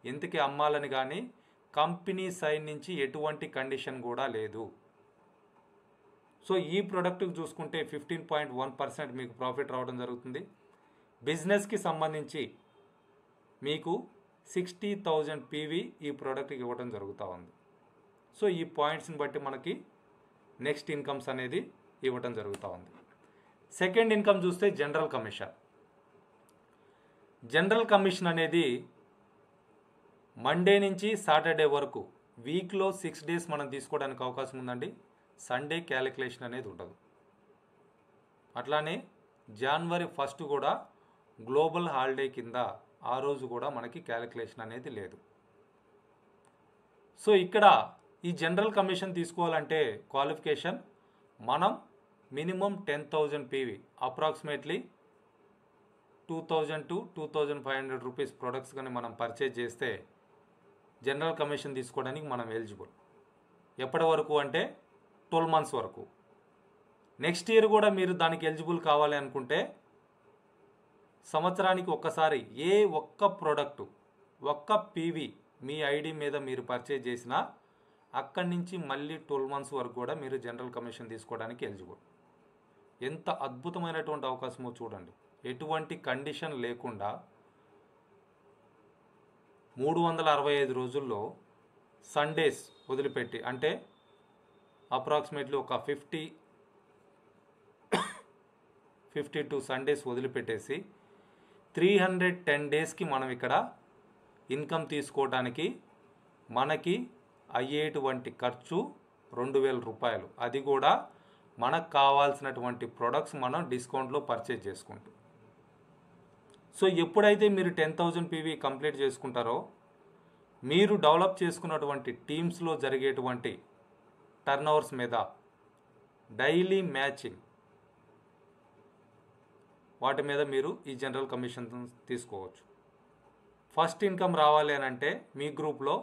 ఇంతకి అమ్మాలని కానీ కంపెనీ సైడ్ నుంచి ఎటువంటి కండిషన్ కూడా లేదు. సో ఈ ప్రోడక్ట్కి చూసుకుంటే 15.1% మీకు ప్రాఫిట్ రావడం జరుగుతుంది. బిజినెస్కి సంబంధించి మీకు 60,000 PV ఈ ప్రోడక్ట్కి ఇవ్వడం జరుగుతూ ఉంది. సో ఈ పాయింట్స్ని బట్టి మనకి నెక్స్ట్ ఇన్కమ్స్ అనేది ఇవ్వడం జరుగుతూ ఉంది. సెకండ్ ఇన్కమ్ చూస్తే జనరల్ కమిషన్. జనరల్ కమిషన్ అనేది మండే నుంచి సాటర్డే వరకు వీక్లో 6 డేస్ మనం తీసుకోవడానికి అవకాశం ఉందండి. సండే క్యాలిక్యులేషన్ అనేది ఉండదు. అట్లానే జనవరి 1 కూడా గ్లోబల్ హాలిడే కింద ఆ రోజు కూడా మనకి క్యాలిక్యులేషన్ అనేది లేదు. సో ఇక్కడ ఈ జనరల్ కమిషన్ తీసుకోవాలంటే క్వాలిఫికేషన్ మనం minimum 10,000 PV approximately 2,000 to 2,500 rupees products కానీ మనం పర్చేజ్ చేస్తే జనరల్ కమిషన్ తీసుకోవడానికి మనం ఎలిజిబుల్. ఎప్పటి వరకు అంటే 12 months వరకు. నెక్స్ట్ ఇయర్ కూడా మీరు దానికి ఎలిజిబుల్ కావాలి అనుకుంటే సంవత్సరానికి ఒక్కసారి ఏ ఒక్క ప్రోడక్ట్ ఒక్క PV మీ ఐడి మీద మీరు పర్చేజ్ చేసినా అక్కడి నుంచి మళ్ళీ 12 months వరకు కూడా మీరు జనరల్ కమిషన్ తీసుకోవడానికి ఎలిజిబుల్. ఎంత అద్భుతమైనటువంటి అవకాశమో చూడండి. ఎటువంటి కండిషన్ లేకుండా 365 రోజుల్లో సండేస్ వదిలిపెట్టి అంటే అప్రాక్సిమేట్లీ ఒక 52 సండేస్ వదిలిపెట్టేసి 310 డేస్కి మనం ఇక్కడ ఇన్కమ్ తీసుకోవడానికి మనకి అయ్యేటువంటి ఖర్చు 2,000 రూపాయలు. అది కూడా మనకు కావాల్సినటువంటి ప్రొడక్ట్స్ మనం డిస్కౌంట్లో పర్చేజ్ చేసుకుంటాం. సో ఎప్పుడైతే మీరు 10,000 PV కంప్లీట్ చేసుకుంటారో మీరు డెవలప్ చేసుకున్నటువంటి టీమ్స్లో జరిగేటువంటి టర్న్ ఓవర్స్ మీద డైలీ మ్యాచింగ్ వాటి మీద మీరు ఈ జనరల్ కమిషన్ తీసుకోవచ్చు. ఫస్ట్ ఇన్కమ్ రావాలి అని అంటే మీ గ్రూప్లో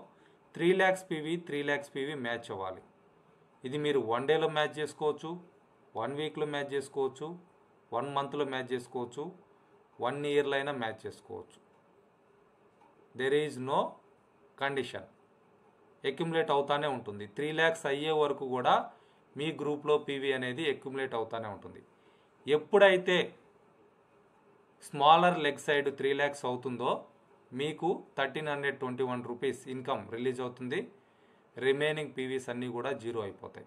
3 lakhs PV 3 lakhs PV match అవ్వాలి. ఇది మీరు 1 డేలో మ్యాచ్ చేసుకోవచ్చు, 1 వీక్లో మ్యాచ్ చేసుకోవచ్చు, 1 మంత్లో మ్యాచ్ చేసుకోవచ్చు, 1 ఇయర్లో అయినా మ్యాచ్ చేసుకోవచ్చు. There is no condition accumulate అవుతానే ఉంటుంది. 3 lakhs అయ్యే వరకు కూడా మీ గ్రూప్లో పీవీ అనేది అక్యుములేట్ అవుతానే ఉంటుంది. ఎప్పుడైతే స్మాలర్ లెగ్ సైడ్ 3 lakhs అవుతుందో మీకు 1321 రూపీస్ ఇన్కమ్ రిలీజ్ అవుతుంది. రిమైనింగ్ పీవీస్ అన్నీ కూడా జీరో అయిపోతాయి.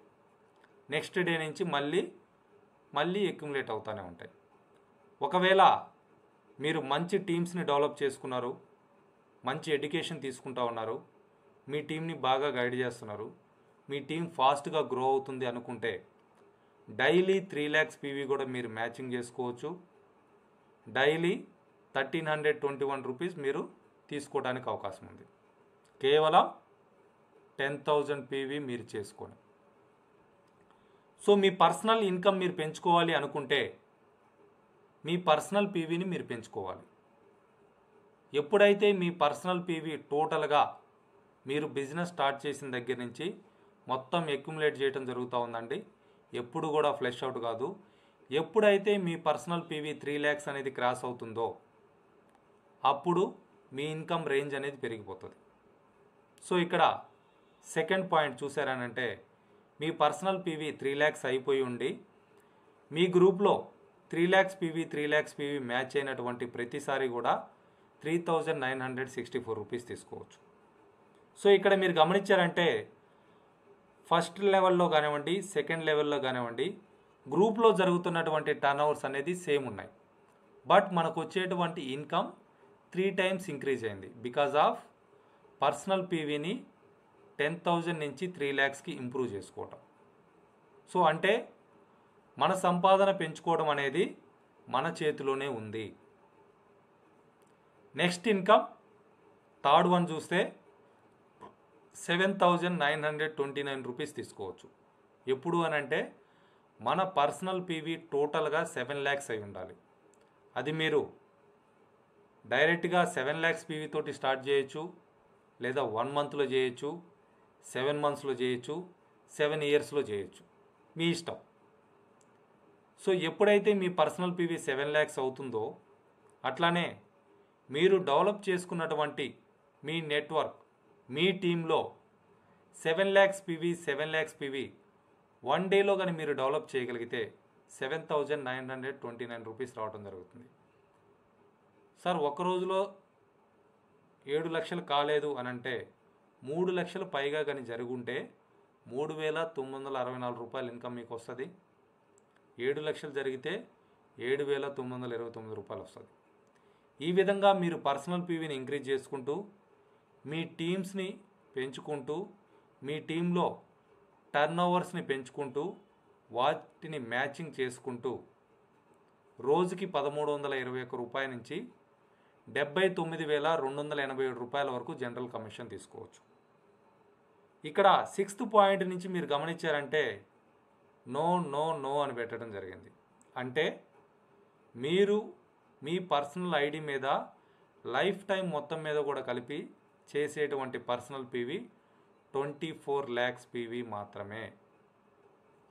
నెక్స్ట్ డే నుంచి మళ్ళీ అక్యుములేట్ అవుతూనే ఉంటాయి. ఒకవేళ మీరు మంచి టీమ్స్ని డెవలప్ చేసుకున్నారు, మంచి ఎడ్యుకేషన్ తీసుకుంటా ఉన్నారు, మీ టీంని బాగా గైడ్ చేస్తున్నారు, మీ టీం ఫాస్ట్గా గ్రో అవుతుంది అనుకుంటే డైలీ 3 lakhs పీవీ కూడా మీరు మ్యాచింగ్ చేసుకోవచ్చు. డైలీ 1321 రూపీస్ మీరు తీసుకోవడానికి అవకాశం ఉంది. కేవలం 10,000 పీవీ మీరు చేసుకోండి. సో మీ పర్సనల్ ఇన్కమ్ మీరు పెంచుకోవాలి అనుకుంటే మీ పర్సనల్ పీవీని మీరు పెంచుకోవాలి. ఎప్పుడైతే మీ పర్సనల్ పీవీ టోటల్గా మీరు బిజినెస్ స్టార్ట్ చేసిన దగ్గర నుంచి మొత్తం అక్యుములేట్ చేయడం జరుగుతూ ఉందండి, ఎప్పుడు కూడా ఫ్లెష్ అవుట్ కాదు. ఎప్పుడైతే మీ పర్సనల్ పీవీ 3 lakhs అనేది క్రాస్ అవుతుందో అప్పుడు మీ ఇన్కమ్ రేంజ్ అనేది పెరిగిపోతుంది. సో ఇక్కడ సెకండ్ పాయింట్ చూసారనంటే మీ పర్సనల్ పీవీ 3 lakhs అయిపోయి ఉండి మీ గ్రూప్లో 3 lakhs పీవీ మ్యాచ్ అయినటువంటి ప్రతిసారి కూడా 3,964 రూపీస్ తీసుకోవచ్చు. సో ఇక్కడ మీరు గమనించారంటే ఫస్ట్ లెవెల్లో కానివ్వండి, సెకండ్ లెవెల్లో కానివ్వండి, గ్రూప్లో జరుగుతున్నటువంటి టర్న్ ఓవర్స్ అనేది సేమ్ ఉన్నాయి. బట్ మనకు వచ్చేటువంటి ఇన్కమ్ 3 times ఇంక్రీజ్ అయింది బికాజ్ ఆఫ్ పర్సనల్ పీవీని 10,000 నుంచి 3 lakhsకి ఇంప్రూవ్ చేసుకోవటం. సో అంటే మన సంపాదన పెంచుకోవడం అనేది మన చేతిలోనే ఉంది. నెక్స్ట్ ఇన్కమ్ థర్డ్ వన్ చూస్తే 7,929 రూపీస్ తీసుకోవచ్చు. ఎప్పుడు అని అంటే మన పర్సనల్ పీవీ టోటల్గా 7 lakhs అయి ఉండాలి. అది మీరు డైరెక్ట్గా 7 lakhs పీవీ తోటి స్టార్ట్ చేయొచ్చు, లేదా 1 monthలో చేయొచ్చు, 7 monthsలో చేయొచ్చు, 7 yearsలో చేయొచ్చు, మీ ఇష్టం. సో ఎప్పుడైతే మీ పర్సనల్ పీవీ 7 lakhs అవుతుందో అట్లానే మీరు డెవలప్ చేసుకున్నటువంటి మీ నెట్వర్క్, మీ టీంలో 7 lakhs పీవీ 1 డేలో కానీ మీరు డెవలప్ చేయగలిగితే 7,929 రూపీస్ రావడం జరుగుతుంది. సార్ ఒక రోజులో 7 లక్షలు కాలేదు అని అంటే 3 లక్షలు పైగా కానీ జరుగుంటే 3,964 రూపాయలు ఇన్కమ్ మీకు వస్తుంది. 7 లక్షలు జరిగితే 7,929 రూపాయలు వస్తుంది. ఈ విధంగా మీరు పర్సనల్ పీవీని ఇంక్రీజ్ చేసుకుంటూ మీ టీమ్స్ని పెంచుకుంటూ మీ టీంలో టర్న్ ఓవర్స్ని పెంచుకుంటూ వాటిని మ్యాచింగ్ చేసుకుంటూ రోజుకి 1,321 రూపాయల నుంచి 79,287 రూపాయల వరకు జనరల్ కమిషన్ తీసుకోవచ్చు. ఇక్కడ 6th పాయింట్ నుంచి మీరు గమనించారంటే నో నో నో అని పెట్టడం జరిగింది. అంటే మీరు మీ పర్సనల్ ఐడి మీద లైఫ్ టైం మొత్తం మీద కూడా కలిపి చేసేటువంటి పర్సనల్ పీవీ 24 lakhs పీవీ మాత్రమే,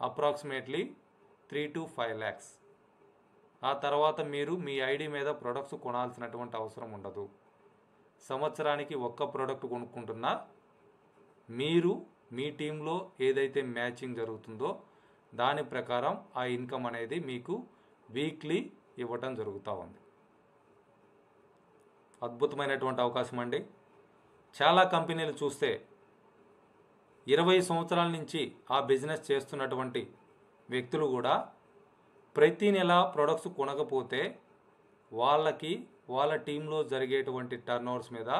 అప్రాక్సిమేట్లీ 3 to 5 lakhs. ఆ తర్వాత మీరు మీ ఐడి మీద ప్రొడక్ట్స్ కొనాల్సినటువంటి అవసరం ఉండదు. సంవత్సరానికి ఒక్క ప్రోడక్ట్ కొనుక్కుంటున్నా మీరు మీ టీంలో ఏదైతే మ్యాచింగ్ జరుగుతుందో దాని ప్రకారం ఆ ఇన్కమ్ అనేది మీకు వీక్లీ ఇవ్వటం జరుగుతూ ఉంది. అద్భుతమైనటువంటి అవకాశం అండి. చాలా కంపెనీలు చూస్తే 20 సంవత్సరాల నుంచి ఆ బిజినెస్ చేస్తున్నటువంటి వ్యక్తులు కూడా ప్రతి నెల ప్రొడక్ట్స్ కొనకపోతే వాళ్ళకి వాళ్ళ టీంలో జరిగేటువంటి టర్న్ ఓవర్స్ మీద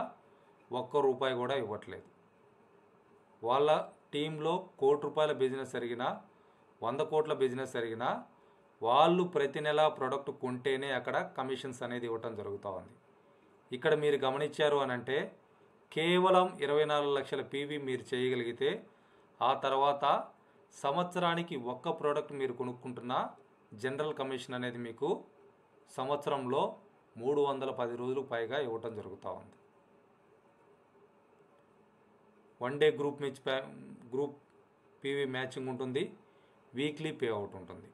₹1 కూడా ఇవ్వట్లేదు. వాళ్ళ టీంలో ₹1,00,00,000 బిజినెస్ జరిగినా 100 కోట్ల బిజినెస్ జరిగినా వాళ్ళు ప్రతి నెల ప్రోడక్ట్ కొంటేనే అక్కడ కమిషన్స్ అనేది ఇవ్వటం జరుగుతూ ఉంది. ఇక్కడ మీరు గమనించారు అని అంటే కేవలం 24 లక్షల పీవీ మీరు చేయగలిగితే ఆ తర్వాత సంవత్సరానికి ఒక్క ప్రోడక్ట్ మీరు కొనుక్కుంటున్న జనరల్ కమిషన్ అనేది మీకు సంవత్సరంలో 310 రోజులు పైగా ఇవ్వటం జరుగుతూ ఉంది. 1 డే గ్రూప్ పీవీ మ్యాచింగ్ ఉంటుంది, వీక్లీ పే అవుట్ ఉంటుంది,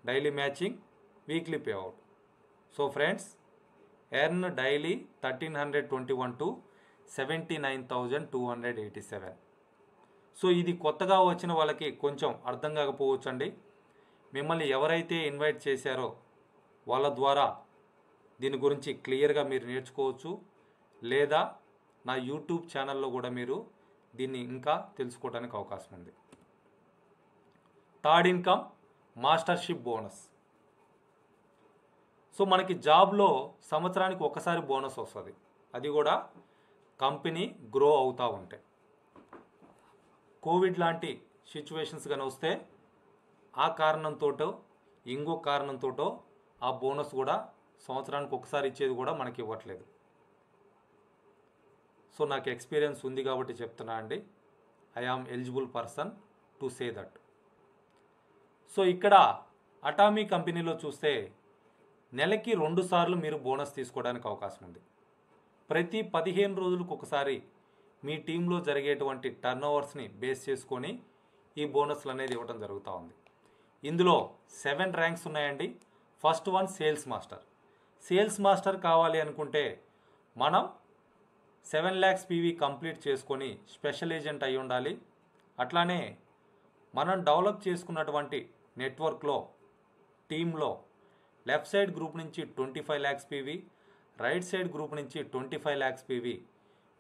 daily matching, weekly pay out. So friends, earn daily 1321 to 79,287. So ఇది కొత్తగా వచ్చిన వాళ్ళకి కొంచెం అర్థం కాకపోవచ్చండి. మిమ్మల్ని ఎవరైతే ఇన్వైట్ చేశారో వాళ్ళ ద్వారా దీని గురించి క్లియర్గా మీరు నేర్చుకోవచ్చు, లేదా నా యూట్యూబ్ ఛానల్లో కూడా మీరు దీన్ని ఇంకా తెలుసుకోవడానికి అవకాశం ఉంది. Third income mastership bonus. So మనకి జాబ్లో సంవత్సరానికి ఒకసారి బోనస్ వస్తుంది, అది కూడా కంపెనీ గ్రో అవుతూ ఉంటాయి. కోవిడ్ లాంటి సిచ్యువేషన్స్ కానీ వస్తే ఆ కారణంతో ఇంకో కారణంతో ఆ బోనస్ కూడా సంవత్సరానికి ఒకసారి ఇచ్చేది కూడా మనకి ఇవ్వట్లేదు. సో నాకు ఎక్స్పీరియన్స్ ఉంది కాబట్టి చెప్తున్నా అండి. I am eligible person to say that. So ఇక్కడ అటామీ కంపెనీలో చూస్తే నెలకి 2 సార్లు మీరు బోనస్ తీసుకోవడానికి అవకాశం ఉంది. ప్రతి 15 రోజులకు ఒకసారి మీ టీంలో జరిగేటువంటి టర్నోవర్స్ని బేస్ చేసుకొని ఈ బోనస్లు అనేది ఇవ్వడం జరుగుతూ ఉంది. ఇందులో 7 ర్యాంక్స్ ఉన్నాయండి. First one sales master. Sales master కావాలి అనుకుంటే మనం 7 lakhs PV కంప్లీట్ చేసుకొని స్పెషల్ ఏజెంట్ అయి ఉండాలి. అట్లానే మనం డెవలప్ చేసుకున్నటువంటి నెట్వర్క్లో టీంలో లెఫ్ట్ సైడ్ గ్రూప్ నుంచి 25 lakhs PV, right side group నుంచి 25 lakhs PV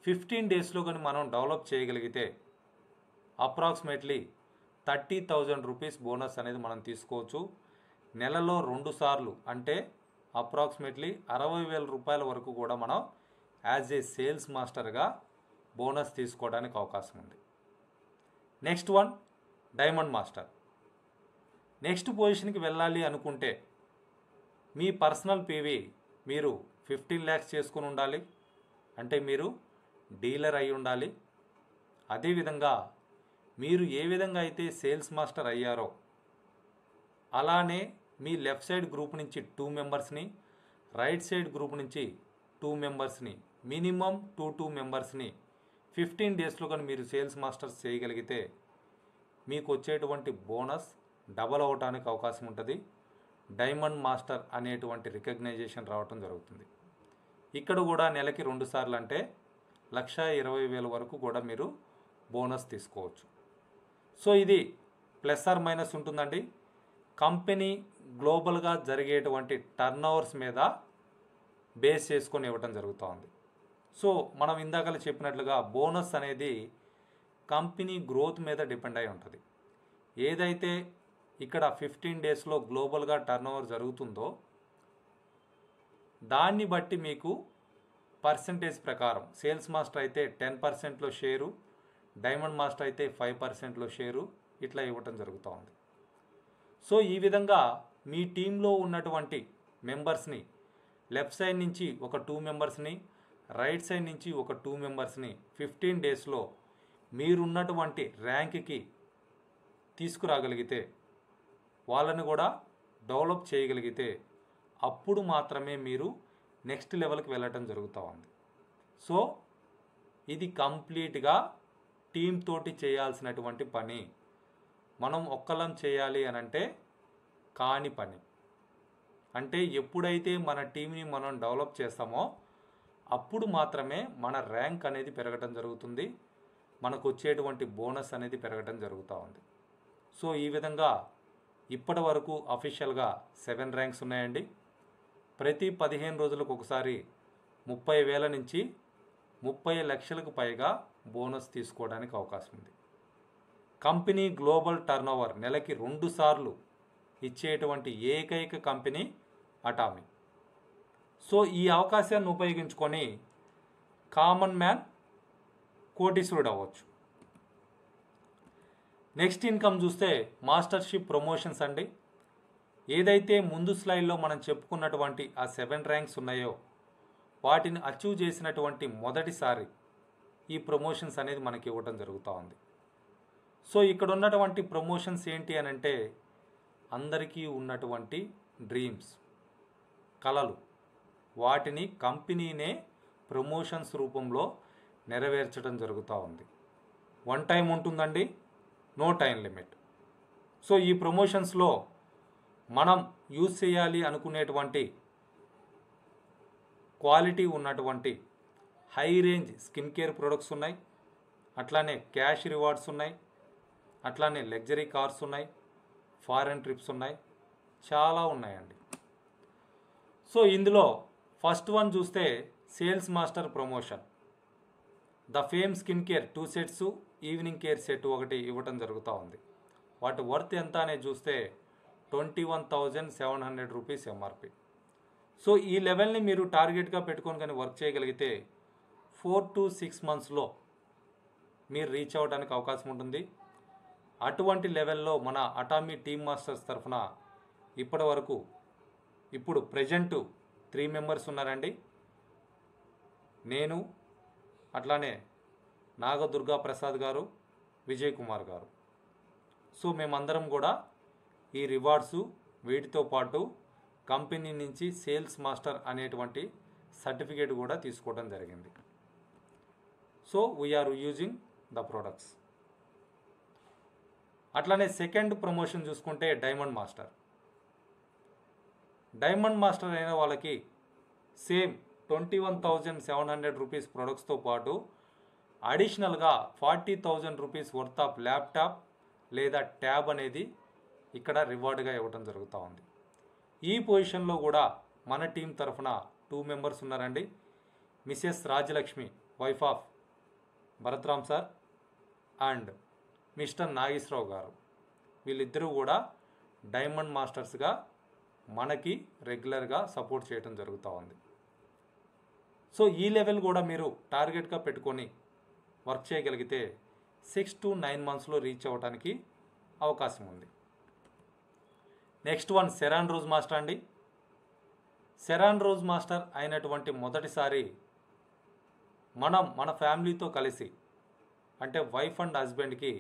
15 డేస్లో కానీ మనం డెవలప్ చేయగలిగితే అప్రాక్సిమేట్లీ 30,000 రూపీస్ బోనస్ అనేది మనం తీసుకోవచ్చు. నెలలో 2 సార్లు అంటే అప్రాక్సిమేట్లీ 60,000 రూపాయల వరకు కూడా మనం యాజ్ ఏ సేల్స్ మాస్టర్గా బోనస్ తీసుకోవడానికి అవకాశం ఉంది. Next one diamond master. Next పొజిషన్కి వెళ్ళాలి అనుకుంటే మీ పర్సనల్ PV మీరు 15 lakhs చేసుకుని ఉండాలి, అంటే మీరు డీలర్ అయి ఉండాలి. అదేవిధంగా మీరు ఏ విధంగా అయితే సేల్స్ మాస్టర్ అయ్యారో అలానే మీ లెఫ్ట్ సైడ్ గ్రూప్ నుంచి 2 మెంబర్స్ని, రైట్ సైడ్ గ్రూప్ నుంచి 2 మెంబర్స్ని, మినిమం 2 మెంబర్స్ని 15 డేస్లో కానీ మీరు సేల్స్ మాస్టర్స్ చేయగలిగితే మీకు వచ్చేటువంటి బోనస్ డబల్ అవడానికి అవకాశం ఉంటుంది. డైమండ్ మాస్టర్ అనేటువంటి రికగ్నైజేషన్ రావటం జరుగుతుంది. ఇక్కడ కూడా నెలకి 2 సార్లు అంటే 1,20,000 వరకు కూడా మీరు బోనస్ తీసుకోవచ్చు. సో ఇది ప్లస్ ఆర్ మైనస్ ఉంటుందండి. కంపెనీ గ్లోబల్గా జరిగేటువంటి టర్నోవర్స్ మీద బేస్ చేసుకొని ఇవ్వటం జరుగుతూ ఉంది. సో మనం ఇందాక చెప్పినట్లుగా బోనస్ అనేది కంపెనీ గ్రోత్ మీద డిపెండ్ అయి ఉంటుంది. ఏదైతే ఇక్కడ 15 డేస్లో గ్లోబల్గా టర్నోవర్ జరుగుతుందో దాన్ని బట్టి మీకు పర్సంటేజ్ ప్రకారం సేల్స్ మాస్టర్ అయితే 10%లో షేరు, డైమండ్ మాస్టర్ అయితే 5%లో షేరు, ఇట్లా ఇవ్వటం జరుగుతూ ఉంది. సో ఈ విధంగా మీ టీంలో ఉన్నటువంటి మెంబర్స్ని లెఫ్ట్ సైడ్ నుంచి ఒక 2 మెంబర్స్ని, రైట్ సైడ్ నుంచి ఒక 2 మెంబర్స్ని 15 డేస్లో మీరున్నటువంటి ర్యాంక్కి తీసుకురాగలిగితే, వాళ్ళని కూడా డెవలప్ చేయగలిగితే అప్పుడు మాత్రమే మీరు నెక్స్ట్ లెవెల్కి వెళ్ళటం జరుగుతూ ఉంది. సో ఇది కంప్లీట్గా టీం తోటి చేయాల్సినటువంటి పని. మనం ఒక్కలం చేయాలి అని అంటే కాని పని. అంటే ఎప్పుడైతే మన టీంని మనం డెవలప్ చేస్తామో అప్పుడు మాత్రమే మన ర్యాంక్ అనేది పెరగటం జరుగుతుంది, మనకు వచ్చేటువంటి బోనస్ అనేది పెరగటం జరుగుతూ ఉంది. సో ఈ విధంగా ఇప్పటి వరకు అఫీషియల్గా 7 ర్యాంక్స్ ఉన్నాయండి. ప్రతి 15 రోజులకు ఒకసారి 30,000 నుంచి 30 లక్షలకు పైగా బోనస్ తీసుకోవడానికి అవకాశం ఉంది. కంపెనీ గ్లోబల్ టర్నోవర్ నెలకి 2 సార్లు ఇచ్చేటువంటి ఏకైక కంపెనీ అటామీ. సో ఈ అవకాశాన్ని ఉపయోగించుకొని కామన్ మ్యాన్ కోటీశ్వరుడు అవ్వచ్చు. నెక్స్ట్ ఇన్కమ్ చూస్తే మాస్టర్షిప్ ప్రమోషన్స్ అండి. ఏదైతే ముందు స్లైడ్లో మనం చెప్పుకున్నటువంటి ఆ 7 ర్యాంక్స్ ఉన్నాయో వాటిని అచీవ్ చేసినటువంటి మొదటిసారి ఈ ప్రమోషన్స్ అనేది మనకి ఇవ్వడం జరుగుతూ ఉంది. సో ఇక్కడ ఉన్నటువంటి ప్రమోషన్స్ ఏంటి అని అంటే అందరికీ ఉన్నటువంటి డ్రీమ్స్, కలలు, వాటిని కంపెనీనే ప్రమోషన్స్ రూపంలో నెరవేర్చడం జరుగుతూ ఉంది. 1 టైం ఉంటుందండి, నో టైం లిమిట్. సో ఈ ప్రమోషన్స్లో మనం యూజ్ చేయాలి అనుకునేటువంటి క్వాలిటీ ఉన్నటువంటి high range skin care products ఉన్నాయి, అట్లానే క్యాష్ రివార్డ్స్ ఉన్నాయి, అట్లానే లగ్జరీ కార్స్ ఉన్నాయి, ఫారెన్ ట్రిప్స్ ఉన్నాయి, చాలా ఉన్నాయండి. సో ఇందులో ఫస్ట్ వన్ చూస్తే sales master promotion. The fame skin care 2 sets, evening care set ఒకటి ఇవ్వటం జరుగుతూ ఉంది. వాటి వర్త్ ఎంత అనేది చూస్తే 21,700 రూపీస్ ఎంఆర్పి. సో ఈ లెవెల్ని మీరు టార్గెట్గా పెట్టుకొని కానీ వర్క్ చేయగలిగితే 4 to 6 మంత్స్లో మీరు రీచ్ అవ్వడానికి అవకాశం ఉంటుంది. అటువంటి లెవెల్లో మన అటామీ టీమ్ మాస్టర్స్ తరఫున ఇప్పటి వరకు ఇప్పుడు ప్రజెంట్ 3 మెంబర్స్ ఉన్నారండి. నేను, అట్లానే నాగదుర్గా ప్రసాద్ గారు, విజయ్ కుమార్ గారు. సో మేమందరం కూడా ఈ రివార్డ్స్ వీటితో పాటు కంపెనీ నుంచి సేల్స్ మాస్టర్ అనేటువంటి సర్టిఫికేట్ కూడా తీసుకోవడం జరిగింది. So we are using the products. అట్లానే సెకండ్ ప్రమోషన్ చూసుకుంటే డైమండ్ మాస్టర్. డైమండ్ మాస్టర్ అయిన వాళ్ళకి సేమ్ 21,700 రూపీస్ ప్రొడక్ట్స్తో పాటు అడిషనల్గా 40,000 రూపీస్ వర్త్ ఆఫ్ ల్యాప్టాప్ లేదా ట్యాబ్ అనేది ఇక్కడ రివార్డ్గా ఇవ్వడం జరుగుతూ ఉంది. ఈ పొజిషన్లో కూడా మన టీం తరఫున 2 మెంబర్స్ ఉన్నారండి. Mrs Rajalakshmi, wife of Bharatram sir, and Mister Nageswararao గారు. వీళ్ళిద్దరూ కూడా డైమండ్ మాస్టర్స్గా మనకి రెగ్యులర్గా సపోర్ట్ చేయడం జరుగుతూ ఉంది. సో ఈ లెవెల్ కూడా మీరు టార్గెట్గా పెట్టుకొని వర్క్ చేయగలిగితే 6 to 9 మంత్స్లో రీచ్ అవ్వడానికి అవకాశం ఉంది. నెక్స్ట్ వన్ సెరాన్ రోజ్ మాస్టర్ అండి. సెరాన్ రోజ్ మాస్టర్ అయినటువంటి మొదటిసారి మన ఫ్యామిలీతో కలిసి, అంటే వైఫ్ అండ్ హస్బెండ్కి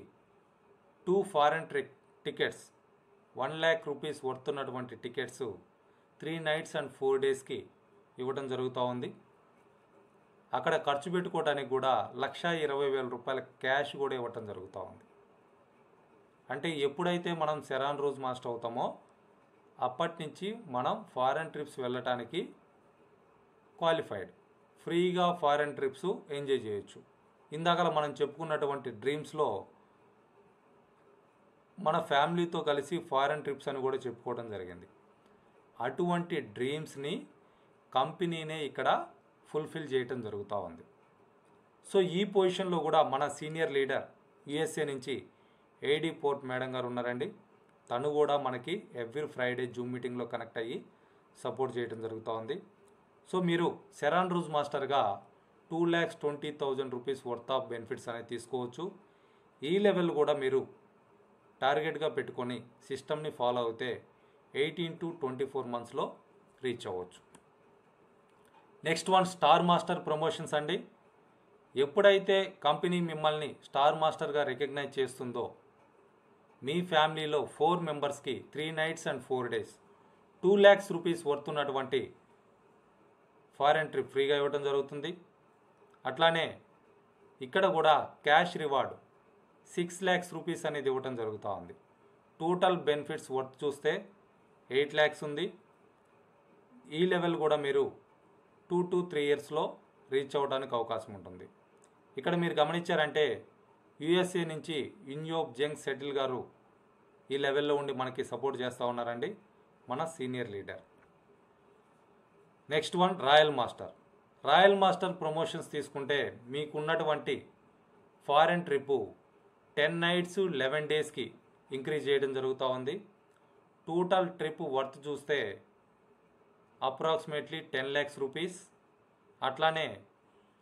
2 foreign tickets 1 lakh rupees worth ఉన్నటువంటి టికెట్స్ 3 nights and 4 daysకి ఇవ్వడం జరుగుతూ ఉంది. అక్కడ ఖర్చు పెట్టుకోవడానికి కూడా 1,20,000 రూపాయల క్యాష్ కూడా ఇవ్వటం జరుగుతూ ఉంది. అంటే ఎప్పుడైతే మనం సెరాన్ రోజ్ మాస్టర్ అవుతామో అప్పటి నుంచి మనం ఫారెన్ ట్రిప్స్ వెళ్ళటానికి క్వాలిఫైడ్, ఫ్రీగా ఫారెన్ ట్రిప్స్ ఎంజాయ్ చేయొచ్చు. ఇందాక మనం చెప్పుకున్నటువంటి డ్రీమ్స్లో మన ఫ్యామిలీతో కలిసి ఫారెన్ ట్రిప్స్ అని కూడా చెప్పుకోవడం జరిగింది. అటువంటి డ్రీమ్స్ని కంపెనీనే ఇక్కడ ఫుల్ఫిల్ చేయటం జరుగుతూ ఉంది. సో ఈ పొజిషన్లో కూడా మన సీనియర్ లీడర్ యుఎస్ఏ నుంచి ఏడీ పోర్ట్ మేడం గారు ఉన్నారండి. తను కూడా మనకి ఎవ్రీ ఫ్రైడే జూమ్ మీటింగ్లో కనెక్ట్ అయ్యి సపోర్ట్ చేయడం జరుగుతూ ఉంది. సో మీరు సెరాన్ రోజ్ మాస్టర్గా 2,20,000 రూపీస్ వర్త్ ఆఫ్ బెనిఫిట్స్ అనేది తీసుకోవచ్చు. ఈ లెవెల్ కూడా మీరు టార్గెట్గా పెట్టుకొని సిస్టమ్ని ఫాలో అవుతే 18 to 24 మంత్స్లో రీచ్ అవ్వచ్చు. Next one star master promotions అండి. ఎప్పుడైతే కంపెనీ మిమ్మల్ని స్టార్ మాస్టర్గా రికగ్నైజ్ చేస్తుందో మీ ఫ్యామిలీలో 4 మెంబర్స్కి 3 nights and 4 days 2 lakhs rupees worth ఉన్నటువంటి ఫారెన్ ట్రిప్ ఫ్రీగా ఇవ్వడం జరుగుతుంది. అట్లానే ఇక్కడ కూడా క్యాష్ రివార్డ్ 6 lakhs రూపీస్ అనేది ఇవ్వడం జరుగుతూ ఉంది. టోటల్ బెనిఫిట్స్ వర్త్ చూస్తే 8 lakhs ఉంది. ఈ లెవెల్ కూడా మీరు 2 to 3 yearsలో రీచ్ అవ్వడానికి అవకాశం ఉంటుంది. ఇక్కడ మీరు గమనించారంటే యుఎస్ఏ నుంచి ఇన్యోబ్ జంగ్ సెటిల్ గారు ఈ లెవెల్లో ఉండి మనకి సపోర్ట్ చేస్తూ ఉన్నారండి, మన senior leader. Next one royal master. Royal master promotions తీసుకుంటే మీకున్నటువంటి ఫారెన్ ట్రిప్పు 10 nights 11 daysకి ఇంక్రీజ్ చేయడం జరుగుతూ ఉంది. టోటల్ ట్రిప్ వర్త్ చూస్తే అప్రాక్సిమేట్లీ 10 lakhs రూపీస్. అట్లానే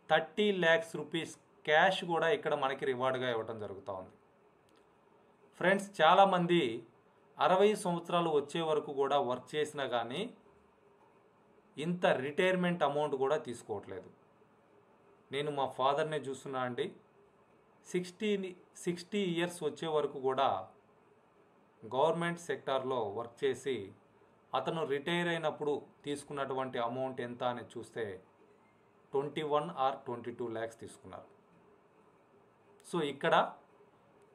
30 lakhs రూపీస్ క్యాష్ కూడా ఇక్కడ మనకి రివార్డ్గా ఇవ్వడం జరుగుతూ ఉంది. ఫ్రెండ్స్, చాలామంది 60 సంవత్సరాలు వచ్చే వరకు కూడా వర్క్ చేసినా కానీ ఇంత రిటైర్మెంట్ అమౌంట్ కూడా తీసుకోవట్లేదు. నేను మా ఫాదర్నే చూస్తున్నా అండి, 60 years వచ్చే వరకు కూడా గవర్నమెంట్ సెక్టార్లో వర్క్ చేసి అతను రిటైర్ అయినప్పుడు తీసుకున్నటువంటి అమౌంట్ ఎంత అని చూస్తే 21 or 22 lakhs తీసుకున్నారు. సో ఇక్కడ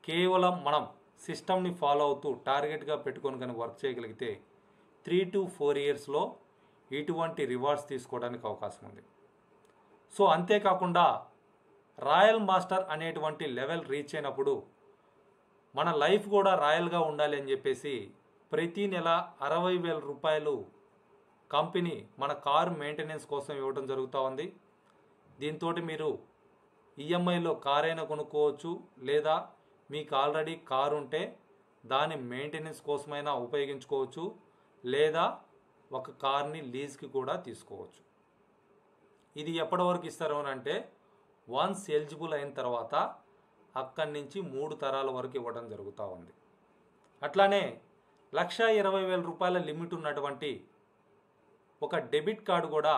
కేవలం మనం సిస్టమ్ని ఫాలో అవుతూ టార్గెట్గా పెట్టుకొని కానీ వర్క్ చేయగలిగితే 3 to 4 yearsలో ఇటువంటి రివార్డ్స్ తీసుకోవడానికి అవకాశం ఉంది. సో అంతేకాకుండా రాయల్ మాస్టర్ అనేటువంటి లెవెల్ రీచ్ అయినప్పుడు మన లైఫ్ కూడా రాయల్గా ఉండాలి అని చెప్పేసి ప్రతి నెల 60,000 రూపాయలు కంపెనీ మన కారు మెయింటెనెన్స్ కోసం ఇవ్వడం జరుగుతూ ఉంది. దీంతో మీరు ఈఎంఐలో కార్ అయినా కొనుక్కోవచ్చు, లేదా మీకు ఆల్రెడీ కారు ఉంటే దాని మెయింటెనెన్స్ కోసమైనా ఉపయోగించుకోవచ్చు, లేదా ఒక కార్ని లీజ్కి కూడా తీసుకోవచ్చు. ఇది ఎప్పటి వరకు ఇస్తారు అని అంటే వన్స్ ఎలిజిబుల్ అయిన తర్వాత అక్కడి నుంచి 3 తరాల వరకు ఇవ్వడం జరుగుతూ ఉంది. అట్లానే 1,20,000 రూపాయల లిమిట్ ఉన్నటువంటి ఒక డెబిట్ కార్డు కూడా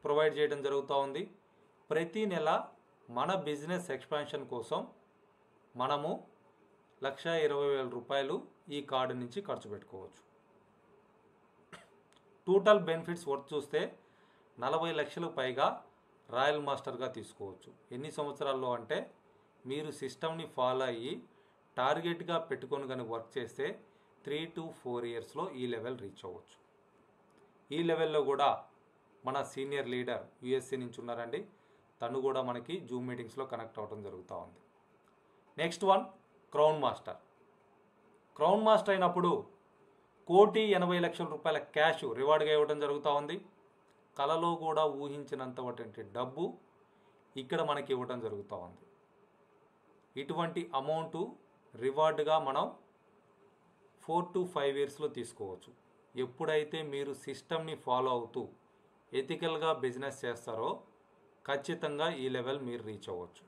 ప్రొవైడ్ చేయడం జరుగుతూ ఉంది. ప్రతి నెల మన బిజినెస్ ఎక్స్పాన్షన్ కోసం మనము 1,20,000 రూపాయలు ఈ కార్డు నుంచి ఖర్చు పెట్టుకోవచ్చు. టోటల్ బెనిఫిట్స్ వర్త్ చూస్తే 40 లక్షలు పైగా రాయల్ మాస్టర్గా తీసుకోవచ్చు. ఎన్ని సంవత్సరాల్లో అంటే మీరు సిస్టమ్ని ఫాలో అయ్యి టార్గెట్గా పెట్టుకొని కానీ వర్క్ చేస్తే 3 to 4 ఇయర్స్లో ఈ లెవెల్ రీచ్ అవ్వచ్చు. ఈ లెవెల్లో కూడా మన సీనియర్ లీడర్ యుఎస్ఏ నుంచి ఉన్నారండి. తను కూడా మనకి జూమ్ మీటింగ్స్లో కనెక్ట్ అవ్వడం జరుగుతూ ఉంది. Next one crown master. Crown master అయినప్పుడు 1,80,00,000 రూపాయల క్యాష్ రివార్డ్గా ఇవ్వడం జరుగుతూ ఉంది. కలలో కూడా ఊహించినంతటువంటి డబ్బు ఇక్కడ మనకి ఇవ్వడం జరుగుతూ ఉంది. ఇటువంటి అమౌంట్ రివార్డ్గా మనం 4 to 5 ఇయర్స్లో తీసుకోవచ్చు. ఎప్పుడైతే మీరు సిస్టమ్ని ఫాలో అవుతూ ఎథికల్గా బిజినెస్ చేస్తారో ఖచ్చితంగా ఈ లెవెల్ మీరు రీచ్ అవ్వచ్చు.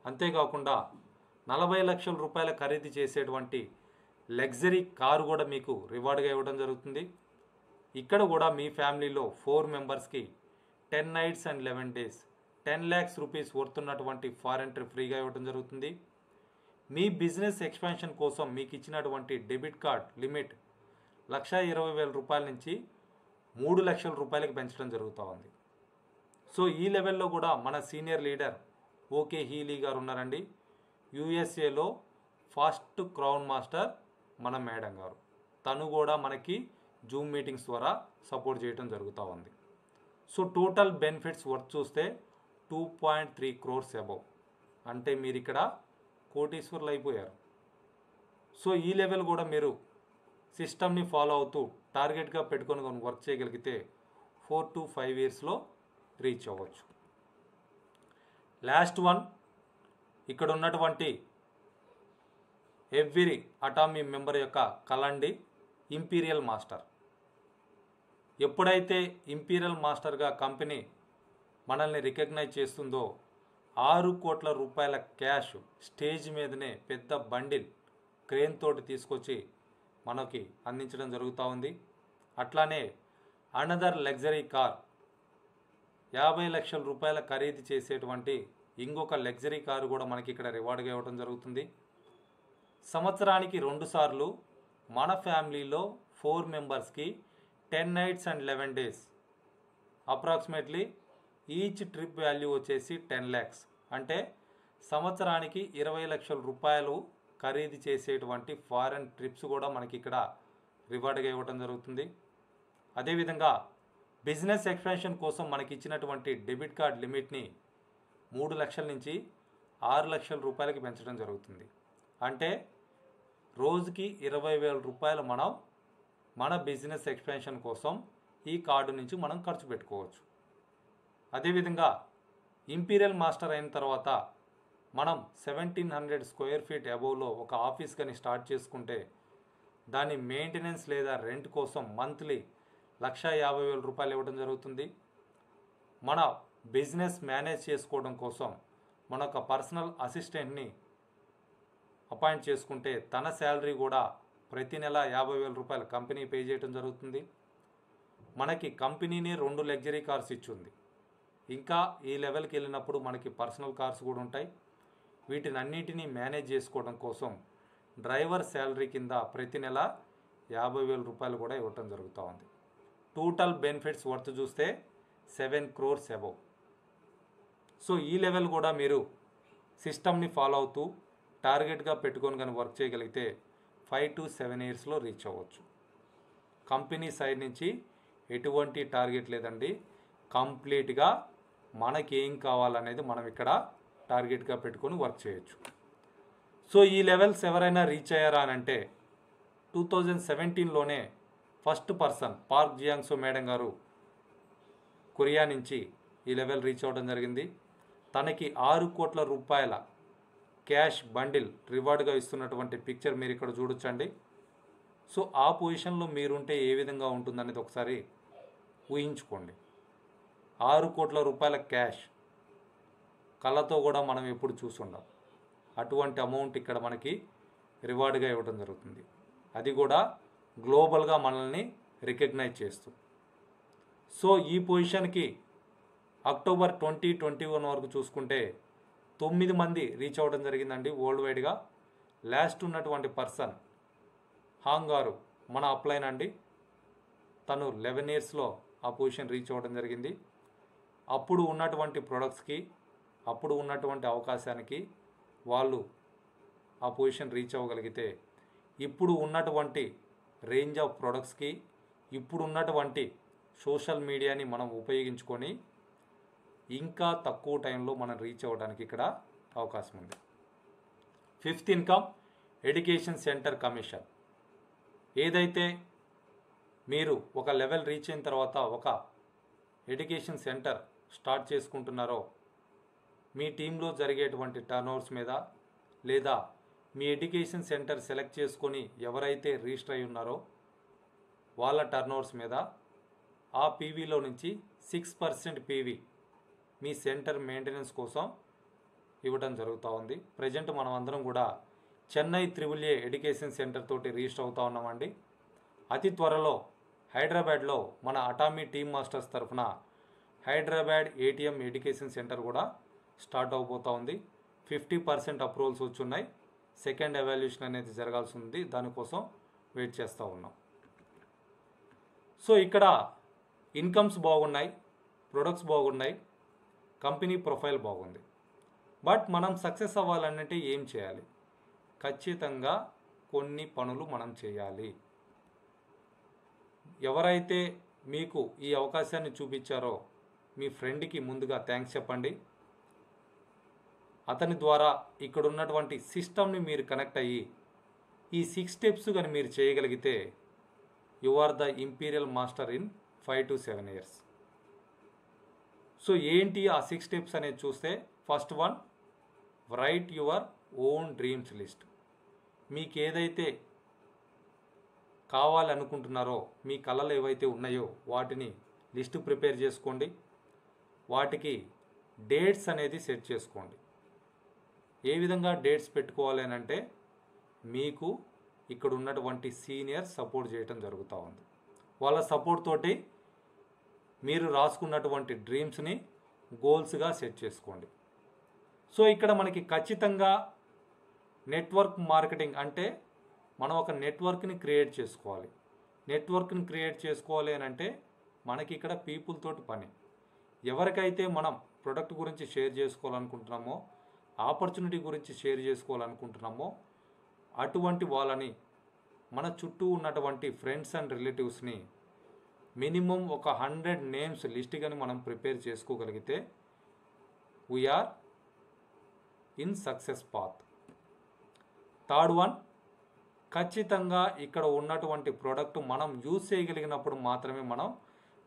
అంతేకాకుండా 40 లక్షల రూపాయల ఖరీదు చేసేటువంటి లగ్జరీ కారు కూడా మీకు రివార్డ్గా ఇవ్వడం జరుగుతుంది. ఇక్కడ కూడా మీ ఫ్యామిలీలో 4 మెంబర్స్కి 10 nights and 11 days 10 lakhs rupees worth ఉన్నటువంటి ఫారెన్ ట్రిప్ ఫ్రీగా ఇవ్వడం జరుగుతుంది. మీ బిజినెస్ ఎక్స్పాన్షన్ కోసం మీకు ఇచ్చినటువంటి డెబిట్ కార్డ్ లిమిట్ 1,20,000 రూపాయల నుంచి 3 లక్షల రూపాయలకి పెంచడం జరుగుతూ ఉంది. సో ఈ లెవెల్లో కూడా మన సీనియర్ లీడర్ ఓకే హీలీ గారు ఉన్నారండి. యుఎస్ఏలో ఫస్ట్ క్రౌన్ మాస్టర్ మన మేడం గారు. తను కూడా మనకి జూమ్ మీటింగ్స్ ద్వారా సపోర్ట్ చేయడం జరుగుతూ ఉంది. సో టోటల్ బెనిఫిట్స్ వర్త్ చూస్తే 2.3 crores అబౌవ్, అంటే మీరు ఇక్కడ కోటీశ్వర్లు అయిపోయారు. సో ఈ లెవెల్ కూడా మీరు సిస్టమ్ని ఫాలో అవుతూ టార్గెట్గా పెట్టుకొని వర్క్ చేయగలిగితే 4 to 5 ఇయర్స్లో రీచ్ అవ్వచ్చు. లాస్ట్ వన్, ఇక్కడ ఉన్నటువంటి ఎవ్రీ అటామీ మెంబర్ యొక్క కలండి ఇంపీరియల్ మాస్టర్. ఎప్పుడైతే ఇంపీరియల్ మాస్టర్గా కంపెనీ మనల్ని రికగ్నైజ్ చేస్తుందో 6 కోట్ల రూపాయల క్యాష్ స్టేజ్ మీదనే పెద్ద బండిల్ క్రేన్ తోటి తీసుకొచ్చి మనకి అందించడం జరుగుతూ ఉంది. అట్లానే అనదర్ లగ్జరీ కార్ 50 లక్షల రూపాయల ఖరీదు చేసేటువంటి ఇంకొక లగ్జరీ కారు కూడా మనకి ఇక్కడ రివార్డ్గా ఇవ్వడం జరుగుతుంది. సంవత్సరానికి 2 సార్లు మన ఫ్యామిలీలో 4 మెంబర్స్కి 10 nights and 11 days approximately each trip value వచ్చేసి 10 lakhs, అంటే సంవత్సరానికి 20 లక్షల రూపాయలు ఖరీదు చేసేటువంటి ఫారెన్ ట్రిప్స్ కూడా మనకి ఇక్కడ రివార్డ్గా ఇవ్వడం జరుగుతుంది. అదేవిధంగా బిజినెస్ ఎక్స్పాన్షన్ కోసం మనకి ఇచ్చినటువంటి డెబిట్ కార్డ్ లిమిట్ని 3 లక్షల నుంచి 6 లక్షల రూపాయలకి పెంచడం జరుగుతుంది. అంటే రోజుకి 20,000 రూపాయలు మనం మన బిజినెస్ ఎక్స్పాన్షన్ కోసం ఈ కార్డు నుంచి మనం ఖర్చు పెట్టుకోవచ్చు. అదేవిధంగా ఇంపీరియల్ మాస్టర్ అయిన తర్వాత మనం 1,700 square feet అబోవ్లో ఒక ఆఫీస్ కానీ స్టార్ట్ చేసుకుంటే దాని మెయింటెనెన్స్ లేదా రెంట్ కోసం మంత్లీ 1,50,000 రూపాయలు ఇవ్వడం జరుగుతుంది. మన బిజినెస్ మేనేజ్ చేసుకోవడం కోసం మన ఒక పర్సనల్ అసిస్టెంట్ని అపాయింట్ చేసుకుంటే తన శాలరీ కూడా ప్రతి నెల 50,000 రూపాయలు కంపెనీ పే చేయడం జరుగుతుంది. మనకి కంపెనీనే 2 లగ్జరీ కార్స్ ఇచ్చింది. ఇంకా ఈ లెవెల్కి వెళ్ళినప్పుడు మనకి పర్సనల్ కార్స్ కూడా ఉంటాయి. వీటిని అన్నిటినీ మేనేజ్ చేసుకోవడం కోసం డ్రైవర్ శాలరీ కింద ప్రతి నెల 50,000 రూపాయలు కూడా ఇవ్వటం జరుగుతూ ఉంది. టోటల్ బెనిఫిట్స్ వర్త్ చూస్తే 7 crores అబౌవ్. సో ఈ లెవెల్ కూడా మీరు సిస్టమ్ని ఫాలో అవుతూ టార్గెట్గా పెట్టుకొని కానీ వర్క్ చేయగలిగితే 5 to 7 ఇయర్స్లో రీచ్ అవ్వచ్చు. కంపెనీ సైడ్ నుంచి ఎటువంటి టార్గెట్ లేదండి. కంప్లీట్గా మనకి ఏం కావాలనేది మనం ఇక్కడ టార్గెట్గా పెట్టుకొని వర్క్ చేయొచ్చు. సో ఈ లెవెల్స్ ఎవరైనా రీచ్ అయ్యారా అని అంటే 2017లోనే ఫస్ట్ పర్సన్ పార్క్ జియాంగ్సో మేడం గారు కొరియా నుంచి ఈ లెవెల్ రీచ్ అవ్వడం జరిగింది. తనకి 6 కోట్ల రూపాయల క్యాష్ బండిల్ రివార్డ్గా ఇస్తున్నటువంటి పిక్చర్ మీరు ఇక్కడ చూడొచ్చండి. సో ఆ పొజిషన్లో మీరుంటే ఏ విధంగా ఉంటుందనేది ఒకసారి ఊహించుకోండి. 6 కోట్ల రూపాయల క్యాష్ కళ్ళతో కూడా మనం ఎప్పుడు చూసుండం. అటువంటి అమౌంట్ ఇక్కడ మనకి రివార్డ్గా ఇవ్వడం జరుగుతుంది. అది కూడా గ్లోబల్గా మనల్ని రికగ్నైజ్ చేస్తూ. సో ఈ పొజిషన్కి అక్టోబర్ 2021 వరకు చూసుకుంటే 9 మంది రీచ్ అవ్వడం జరిగిందండి వరల్డ్ వైడ్గా. లాస్ట్ ఉన్నటువంటి పర్సన్ హాంగ్ గారు మన అప్లైన్ అండి. తను 11 ఇయర్స్లో ఆ పొజిషన్ రీచ్ అవ్వడం జరిగింది. అప్పుడు ఉన్నటువంటి ప్రొడక్ట్స్కి, అప్పుడు ఉన్నటువంటి అవకాశానికి వాళ్ళు ఆ పొజిషన్ రీచ్ అవ్వగలిగితే, ఇప్పుడు ఉన్నటువంటి రేంజ్ ఆఫ్ ప్రొడక్ట్స్కి, ఇప్పుడు ఉన్నటువంటి సోషల్ మీడియాని మనం ఉపయోగించుకొని ఇంకా తక్కువ టైంలో మనం రీచ్ అవ్వడానికి ఇక్కడ అవకాశం ఉంది. 5th income education centre commission. ఏదైతే మీరు ఒక లెవెల్ రీచ్ అయిన తర్వాత ఒక ఎడ్యుకేషన్ సెంటర్ స్టార్ట్ చేసుకుంటున్నారో, మీ టీంలో జరిగేటువంటి టర్నోవర్స్ మీద లేదా మీ ఎడ్యుకేషన్ సెంటర్ సెలెక్ట్ చేసుకొని ఎవరైతే రిజిస్టర్ అయి ఉన్నారో వాళ్ళ టర్నోవర్స్ మీద ఆ పీవీలో నుంచి 6% పీవీ మీ సెంటర్ మెయింటెనెన్స్ కోసం ఇవ్వడం జరుగుతూ ఉంది. ప్రజెంట్ మనం అందరం కూడా చెన్నై AAA ఎడ్యుకేషన్ సెంటర్ తోటి రిజిస్టర్ అవుతూ ఉన్నామండి. అతి త్వరలో హైదరాబాద్లో మన అటామీ టీమ్ మాస్టర్స్ తరఫున హైదరాబాద్ ATM ఎడ్యుకేషన్ సెంటర్ కూడా స్టార్ట్ అవబోతూ ఉంది. 50% అప్రూవల్స్ వచ్చున్నాయి. సెకండ్ ఎవాల్యుయేషన్ అనేది జరగాల్సి ఉంది. దానికోసం వెయిట్ చేస్తూ ఉన్నాం. సో ఇక్కడ ఇన్కమ్స్ బాగున్నాయి, ప్రొడక్ట్స్ బాగున్నాయి, కంపెనీ ప్రొఫైల్ బాగుంది. బట్ మనం సక్సెస్ అవ్వాలంటే ఏం చేయాలి? ఖచ్చితంగా కొన్ని పనులు మనం చేయాలి. ఎవరైతే మీకు ఈ అవకాశాన్ని చూపించారో మీ ఫ్రెండ్కి ముందుగా థ్యాంక్స్ చెప్పండి. అతని ద్వారా ఇక్కడ ఉన్నటువంటి సిస్టమ్ని మీరు కనెక్ట్ అయ్యి ఈ 6 స్టెప్స్ కానీ మీరు చేయగలిగితే you are the imperial master in 5 to 7 years. So ఏంటి ఆ 6 స్టెప్స్ అనేది చూస్తే, first one, write your own dreams list. మీకు ఏదైతే కావాలనుకుంటున్నారో, మీ కళలు ఏవైతే ఉన్నాయో వాటిని లిస్ట్ ప్రిపేర్ చేసుకోండి. వాటికి డేట్స్ అనేది సెట్ చేసుకోండి. ఏ విధంగా డేట్స్ పెట్టుకోవాలి అని అంటే, మీకు ఇక్కడ ఉన్నటువంటి సీనియర్స్ సపోర్ట్ చేయడం జరుగుతూ ఉంది. వాళ్ళ సపోర్ట్ తోటి మీరు రాసుకున్నటువంటి డ్రీమ్స్ని గోల్స్గా సెట్ చేసుకోండి. సో ఇక్కడ మనకి ఖచ్చితంగా నెట్వర్క్ మార్కెటింగ్ అంటే మనం ఒక నెట్వర్క్ని క్రియేట్ చేసుకోవాలి. నెట్వర్క్ని క్రియేట్ చేసుకోవాలి అని అంటే మనకి ఇక్కడ పీపుల్ తోటి పని. ఎవరికైతే మనం ప్రొడక్ట్ గురించి షేర్ చేసుకోవాలనుకుంటున్నామో, ఆపర్చునిటీ గురించి షేర్ చేసుకోవాలనుకుంటున్నామో అటువంటి వాళ్ళని, మన చుట్టూ ఉన్నటువంటి ఫ్రెండ్స్ అండ్ రిలేటివ్స్ని మినిమం ఒక 100 నేమ్స్ లిస్ట్ కానీ మనం ప్రిపేర్ చేసుకోగలిగితే we are in success path. Third one, ఖచ్చితంగా ఇక్కడ ఉన్నటువంటి ప్రోడక్ట్ మనం యూజ్ చేయగలిగినప్పుడు మాత్రమే మనం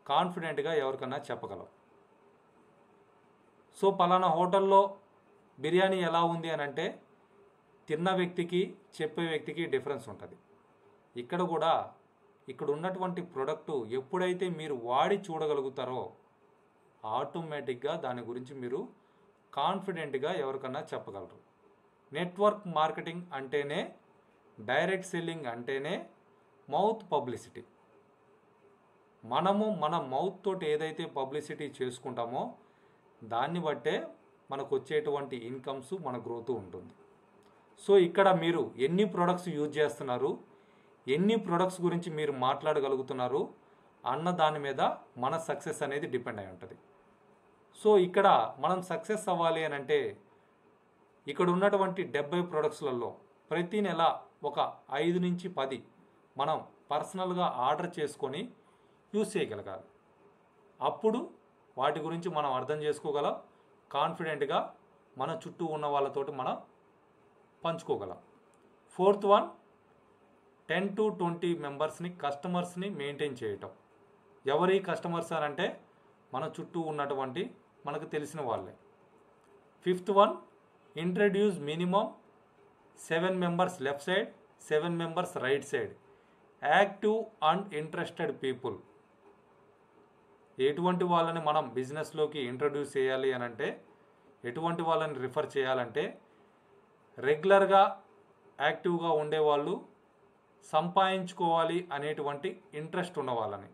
కాన్ఫిడెంట్గా ఎవరికన్నా చెప్పగలం. సో పలానా హోటల్లో బిర్యానీ ఎలా ఉంది అని అంటే తిన్న వ్యక్తికి చెప్పే వ్యక్తికి డిఫరెన్స్ ఉంటుంది. ఇక్కడ కూడా ఇక్కడ ఉన్నటువంటి ప్రోడక్టు ఎప్పుడైతే మీరు వాడి చూడగలుగుతారో ఆటోమేటిక్గా దాని గురించి మీరు కాన్ఫిడెంట్గా ఎవరికన్నా చెప్పగలరు. నెట్వర్క్ మార్కెటింగ్ అంటేనే, డైరెక్ట్ సెల్లింగ్ అంటేనే మౌత్ పబ్లిసిటీ. మనము మన మౌత్ తోటి ఏదైతే పబ్లిసిటీ చేసుకుంటామో దాన్ని బట్టే మనకు వచ్చేటువంటి ఇన్కమ్స్, మన గ్రోత్ ఉంటుంది. సో ఇక్కడ మీరు ఎన్ని ప్రొడక్ట్స్ యూజ్ చేస్తున్నారు, ఎన్ని ప్రొడక్ట్స్ గురించి మీరు మాట్లాడగలుగుతున్నారు అన్న దాని మీద మన సక్సెస్ అనేది డిపెండ్ అయి ఉంటుంది. సో ఇక్కడ మనం సక్సెస్ అవ్వాలి అని అంటే ఇక్కడ ఉన్నటువంటి 70 ప్రొడక్ట్స్లలో ప్రతి నెల ఒక 5 నుంచి 10 మనం పర్సనల్గా ఆర్డర్ చేసుకొని యూజ్ చేయగలగాలి. అప్పుడు వాటి గురించి మనం అర్థం చేసుకోగలం, కాన్ఫిడెంట్గా మన చుట్టూ ఉన్న వాళ్ళతోటి మనం పంచుకోగలం. ఫోర్త్ వన్, 10 to 20 మెంబర్స్ని కస్టమర్స్ని మెయింటైన్ చేయటం. ఎవరి కస్టమర్స్ అని అంటే మన చుట్టూ ఉన్నటువంటి మనకు తెలిసిన వాళ్ళే. Fifth one, introduce minimum 7 members left side, 7 members right side, active and interested people. ఎటువంటి వాళ్ళని మనం బిజినెస్లోకి ఇంట్రడ్యూస్ చేయాలి అని అంటే, ఎటువంటి వాళ్ళని రిఫర్ చేయాలంటే, రెగ్యులర్గా యాక్టివ్గా ఉండేవాళ్ళు, సంపాదించుకోవాలి అనేటువంటి ఇంట్రెస్ట్ ఉన్న వాళ్ళని.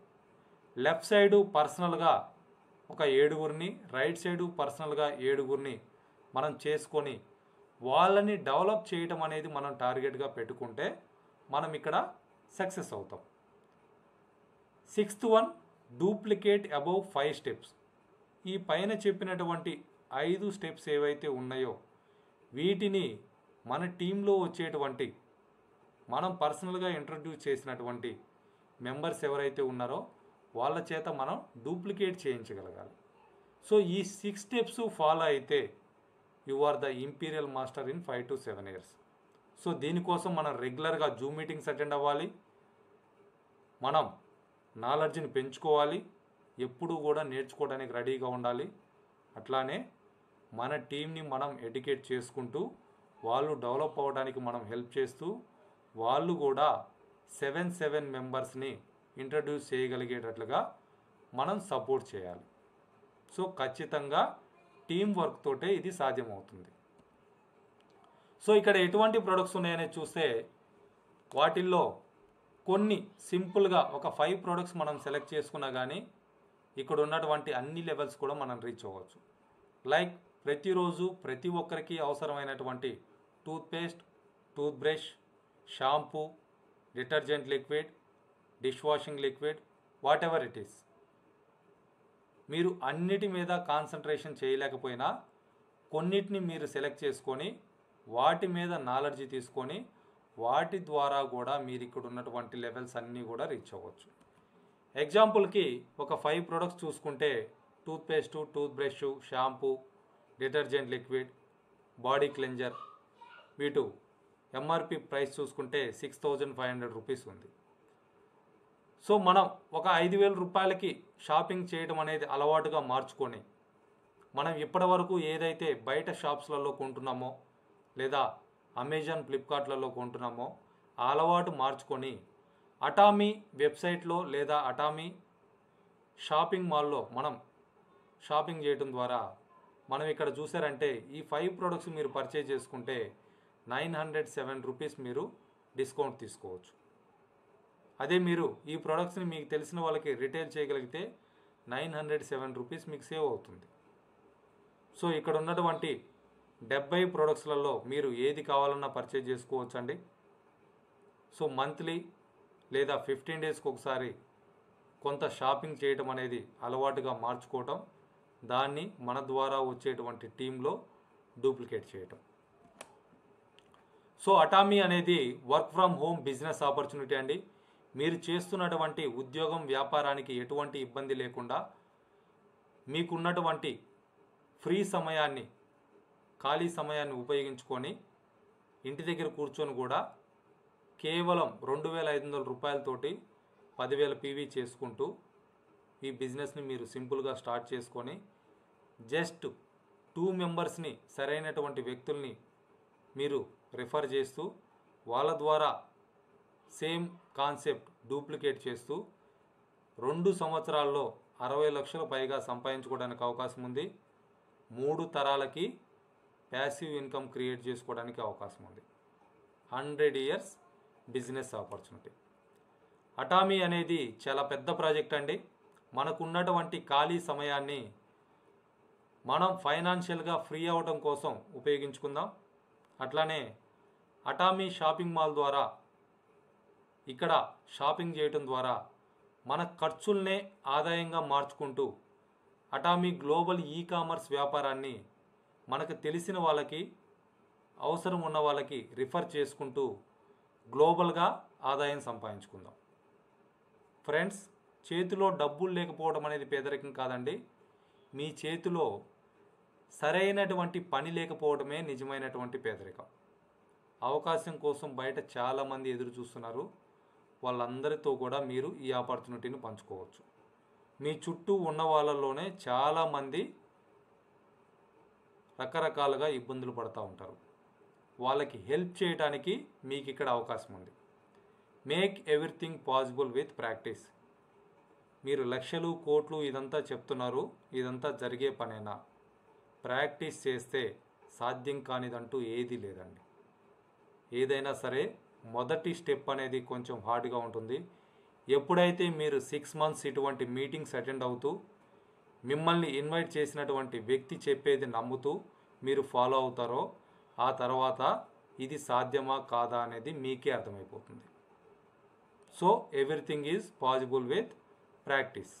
లెఫ్ట్ సైడు పర్సనల్గా ఒక 7గురిని, రైట్ సైడు పర్సనల్గా 7గురిని మనం చేసుకొని వాళ్ళని డెవలప్ చేయటం అనేది మనం టార్గెట్గా పెట్టుకుంటే మనం ఇక్కడ సక్సెస్ అవుతాం. Sixth one, duplicate above 5 steps. ఈ పైన చెప్పినటువంటి 5 స్టెప్స్ ఏవైతే ఉన్నాయో వీటిని మన టీంలో వచ్చేటువంటి మనం పర్సనల్గా ఇంట్రడ్యూస్ చేసినటువంటి మెంబర్స్ ఎవరైతే ఉన్నారో వాళ్ళ చేత మనం డూప్లికేట్ చేయించగలగాలి. సో ఈ 6 స్టెప్స్ ఫాలో అయితే you are the imperial master in 5 to 7 years. So దీనికోసం మనం రెగ్యులర్గా జూమ్ మీటింగ్స్ అటెండ్ అవ్వాలి, మనం నాలెడ్జ్ని పెంచుకోవాలి, ఎప్పుడూ కూడా నేర్చుకోవడానికి రెడీగా ఉండాలి. అట్లానే మన టీంని మనం ఎడ్యుకేట్ చేసుకుంటూ వాళ్ళు డెవలప్ అవ్వడానికి మనం హెల్ప్ చేస్తూ వాళ్ళు కూడా 7 మెంబర్స్ని ఇంట్రడ్యూస్ చేయగలిగేటట్లుగా మనం సపోర్ట్ చేయాలి. సో ఖచ్చితంగా టీం వర్క్ తోటే ఇది సాధ్యమవుతుంది. సో ఇక్కడ ఎటువంటి ప్రొడక్ట్స్ ఉన్నాయనేది చూస్తే వాటిల్లో కొన్ని సింపుల్గా ఒక 5 ప్రొడక్ట్స్ మనం సెలెక్ట్ చేసుకున్నా కానీ ఇక్కడ ఉన్నటువంటి అన్ని లెవెల్స్ కూడా మనం రీచ్ అవ్వచ్చు. లైక్ ప్రతిరోజు ప్రతి ఒక్కరికి అవసరమైనటువంటి toothpaste, tooth brush, shampoo, detergent liquid, dish washing liquid, what ever it is. మీరు అన్నిటి మీద కాన్సన్ట్రేషన్ చేయలేకపోయినా కొన్నిటిని మీరు సెలెక్ట్ చేసుకొని వాటి మీద నాలెడ్జ్ తీసుకొని వాటి ద్వారా కూడా మీరు ఇక్కడ ఉన్నటువంటి లెవెల్స్ అన్నీ కూడా రీచ్ అవ్వచ్చు. ఎగ్జాంపుల్కి ఒక 5 ప్రొడక్ట్స్ చూసుకుంటే toothpaste, tooth brush, shampoo, detergent liquid, body cleanser, వీటి ఎంఆర్పి ప్రైస్ చూసుకుంటే 6,500 రూపీస్ ఉంది. సో మనం ఒక 5,000 రూపాయలకి షాపింగ్ చేయడం అనేది అలవాటుగా మార్చుకొని మనం ఇప్పటి వరకు ఏదైతే బయట షాప్స్లలో కొంటున్నామో లేదా అమెజాన్, ఫ్లిప్కార్ట్లలో కొంటున్నామో ఆ అలవాటు మార్చుకొని అటామీ వెబ్సైట్లో లేదా అటామీ షాపింగ్ మాల్లో మనం షాపింగ్ చేయడం ద్వారా మనం ఇక్కడ చూసారంటే ఈ 5 ప్రొడక్ట్స్ మీరు పర్చేజ్ చేసుకుంటే 907 రూపీస్ మీరు డిస్కౌంట్ తీసుకోవచ్చు. అదే మీరు ఈ ప్రొడక్ట్స్ని మీకు తెలిసిన వాళ్ళకి రిటైల్ చేయగలిగితే 907 రూపీస్ మీకు సేవ్ అవుతుంది. సో ఇక్కడ ఉన్నటువంటి 70 ప్రొడక్ట్స్లలో మీరు ఏది కావాలన్నా పర్చేజ్ చేసుకోవచ్చు అండి. సో మంత్లీ లేదా 15 డేస్కి ఒకసారి కొంత షాపింగ్ చేయడం అనేది అలవాటుగా మార్చుకోవటం, దాన్ని మన ద్వారా వచ్చేటువంటి టీంలో డూప్లికేట్ చేయటం. సో అటామీ అనేది work from home business opportunity అండి. మీరు చేస్తున్నటువంటి ఉద్యోగం, వ్యాపారానికి ఎటువంటి ఇబ్బంది లేకుండా మీకున్నటువంటి ఫ్రీ సమయాన్ని, ఖాళీ సమయాన్ని ఉపయోగించుకొని ఇంటి దగ్గర కూర్చొని కూడా కేవలం 2,500 రూపాయలతోటి 10,000 పీవీ చేసుకుంటూ ఈ బిజినెస్ని మీరు సింపుల్గా స్టార్ట్ చేసుకొని జస్ట్ 2 మెంబర్స్ని, సరైనటువంటి వ్యక్తుల్ని మీరు రిఫర్ చేస్తూ వాళ్ళ ద్వారా సేమ్ కాన్సెప్ట్ డూప్లికేట్ చేస్తూ 2 సంవత్సరాల్లో 60 లక్షల పైగా సంపాదించుకోవడానికి అవకాశం ఉంది. 3 తరాలకి ప్యాసివ్ ఇన్కమ్ క్రియేట్ చేసుకోవడానికి అవకాశం ఉంది. 100 years బిజినెస్ ఆపర్చునిటీ. అటామీ అనేది చాలా పెద్ద ప్రాజెక్ట్ అండి. మనకున్నటువంటి ఖాళీ సమయాన్ని మనం ఫైనాన్షియల్గా ఫ్రీ అవ్వడం కోసం ఉపయోగించుకుందాం. అట్లానే అటామీ షాపింగ్ మాల్ ద్వారా ఇక్కడ షాపింగ్ చేయటం ద్వారా మన ఖర్చుల్నే ఆదాయంగా మార్చుకుంటూ అటామీ గ్లోబల్ ఈ-కామర్స్ వ్యాపారాన్ని మనకు తెలిసిన వాళ్ళకి, అవసరం ఉన్న వాళ్ళకి రిఫర్ చేసుకుంటూ గ్లోబల్గా ఆదాయం సంపాదించుకుందాం. ఫ్రెండ్స్, చేతిలో డబ్బులు లేకపోవడం అనేది పేదరికం కాదండి. మీ చేతిలో సరైనటువంటి పని లేకపోవడమే నిజమైనటువంటి పేదరికం. అవకాశం కోసం బయట చాలామంది ఎదురు చూస్తున్నారు. వాళ్ళందరితో కూడా మీరు ఈ ఆపర్చునిటీని పంచుకోవచ్చు. మీ చుట్టూ ఉన్న వాళ్ళలోనే చాలామంది రకరకాలుగా ఇబ్బందులు పడుతూ ఉంటారు. వాళ్ళకి హెల్ప్ చేయడానికి మీకు ఇక్కడ అవకాశం ఉంది. Make everything possible with practice. మీరు లక్షలు కోట్లు ఇదంతా చెప్తున్నారు, ఇదంతా జరిగే పనేనా? ప్రాక్టీస్ చేస్తే సాధ్యం కానిదంటూ ఏదీ లేదండి. ఏదైనా సరే మొదటి స్టెప్ అనేది కొంచెం హార్డ్గా ఉంటుంది. ఎప్పుడైతే మీరు 6 months ఇటువంటి మీటింగ్స్ అటెండ్ అవుతూ మిమ్మల్ని ఇన్వైట్ చేసినటువంటి వ్యక్తి చెప్పేది నమ్ముతూ మీరు ఫాలో అవుతారో ఆ తర్వాత ఇది సాధ్యమా కాదా అనేది మీకే అర్థమైపోతుంది. So everything is possible with practice.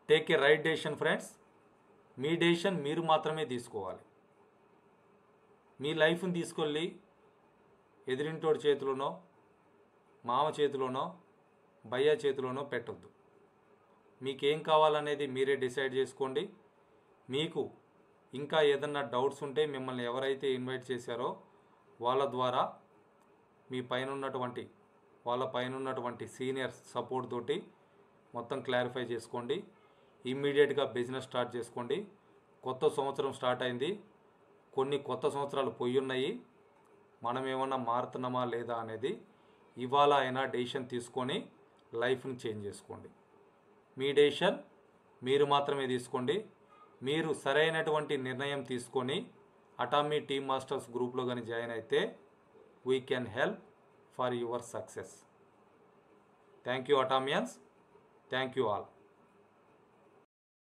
Take a right decision friends. Me decision మీరు మాత్రమే తీసుకోవాలి. మీ లైఫ్ని తీసుకెళ్ళి ఎదిరింటోడి చేతిలోనో, మామ చేతిలోనో, భయ్య చేతిలోనో పెట్టొద్దు. మీకేం కావాలనేది మీరే డిసైడ్ చేసుకోండి. మీకు ఇంకా ఏదన్నా డౌట్స్ ఉంటే మిమ్మల్ని ఎవరైతే ఇన్వైట్ చేశారో వాళ్ళ ద్వారా వాళ్ళ పైన ఉన్నటువంటి సీనియర్స్ సపోర్ట్ తోటి మొత్తం క్లారిఫై చేసుకోండి. ఇమ్మీడియట్గా బిజినెస్ స్టార్ట్ చేసుకోండి. కొత్త సంవత్సరం స్టార్ట్ అయింది. కొన్ని కొత్త సంవత్సరాలు పోయి ఉన్నాయి. మనం ఏమన్నా మారుతున్నామా లేదా అనేది ఇవాళ అయినా డెసిషన్ తీసుకొని లైఫ్ని చేంజ్ చేసుకోండి. మీ డెసిషన్ మీరు మాత్రమే తీసుకోండి. మీరు సరైనటువంటి నిర్ణయం తీసుకొని అటామీ టీమ్ మాస్టర్స్ గ్రూప్లో కానీ జాయిన్ అయితే we can help for your success. Thank you Atomians. Thank you all.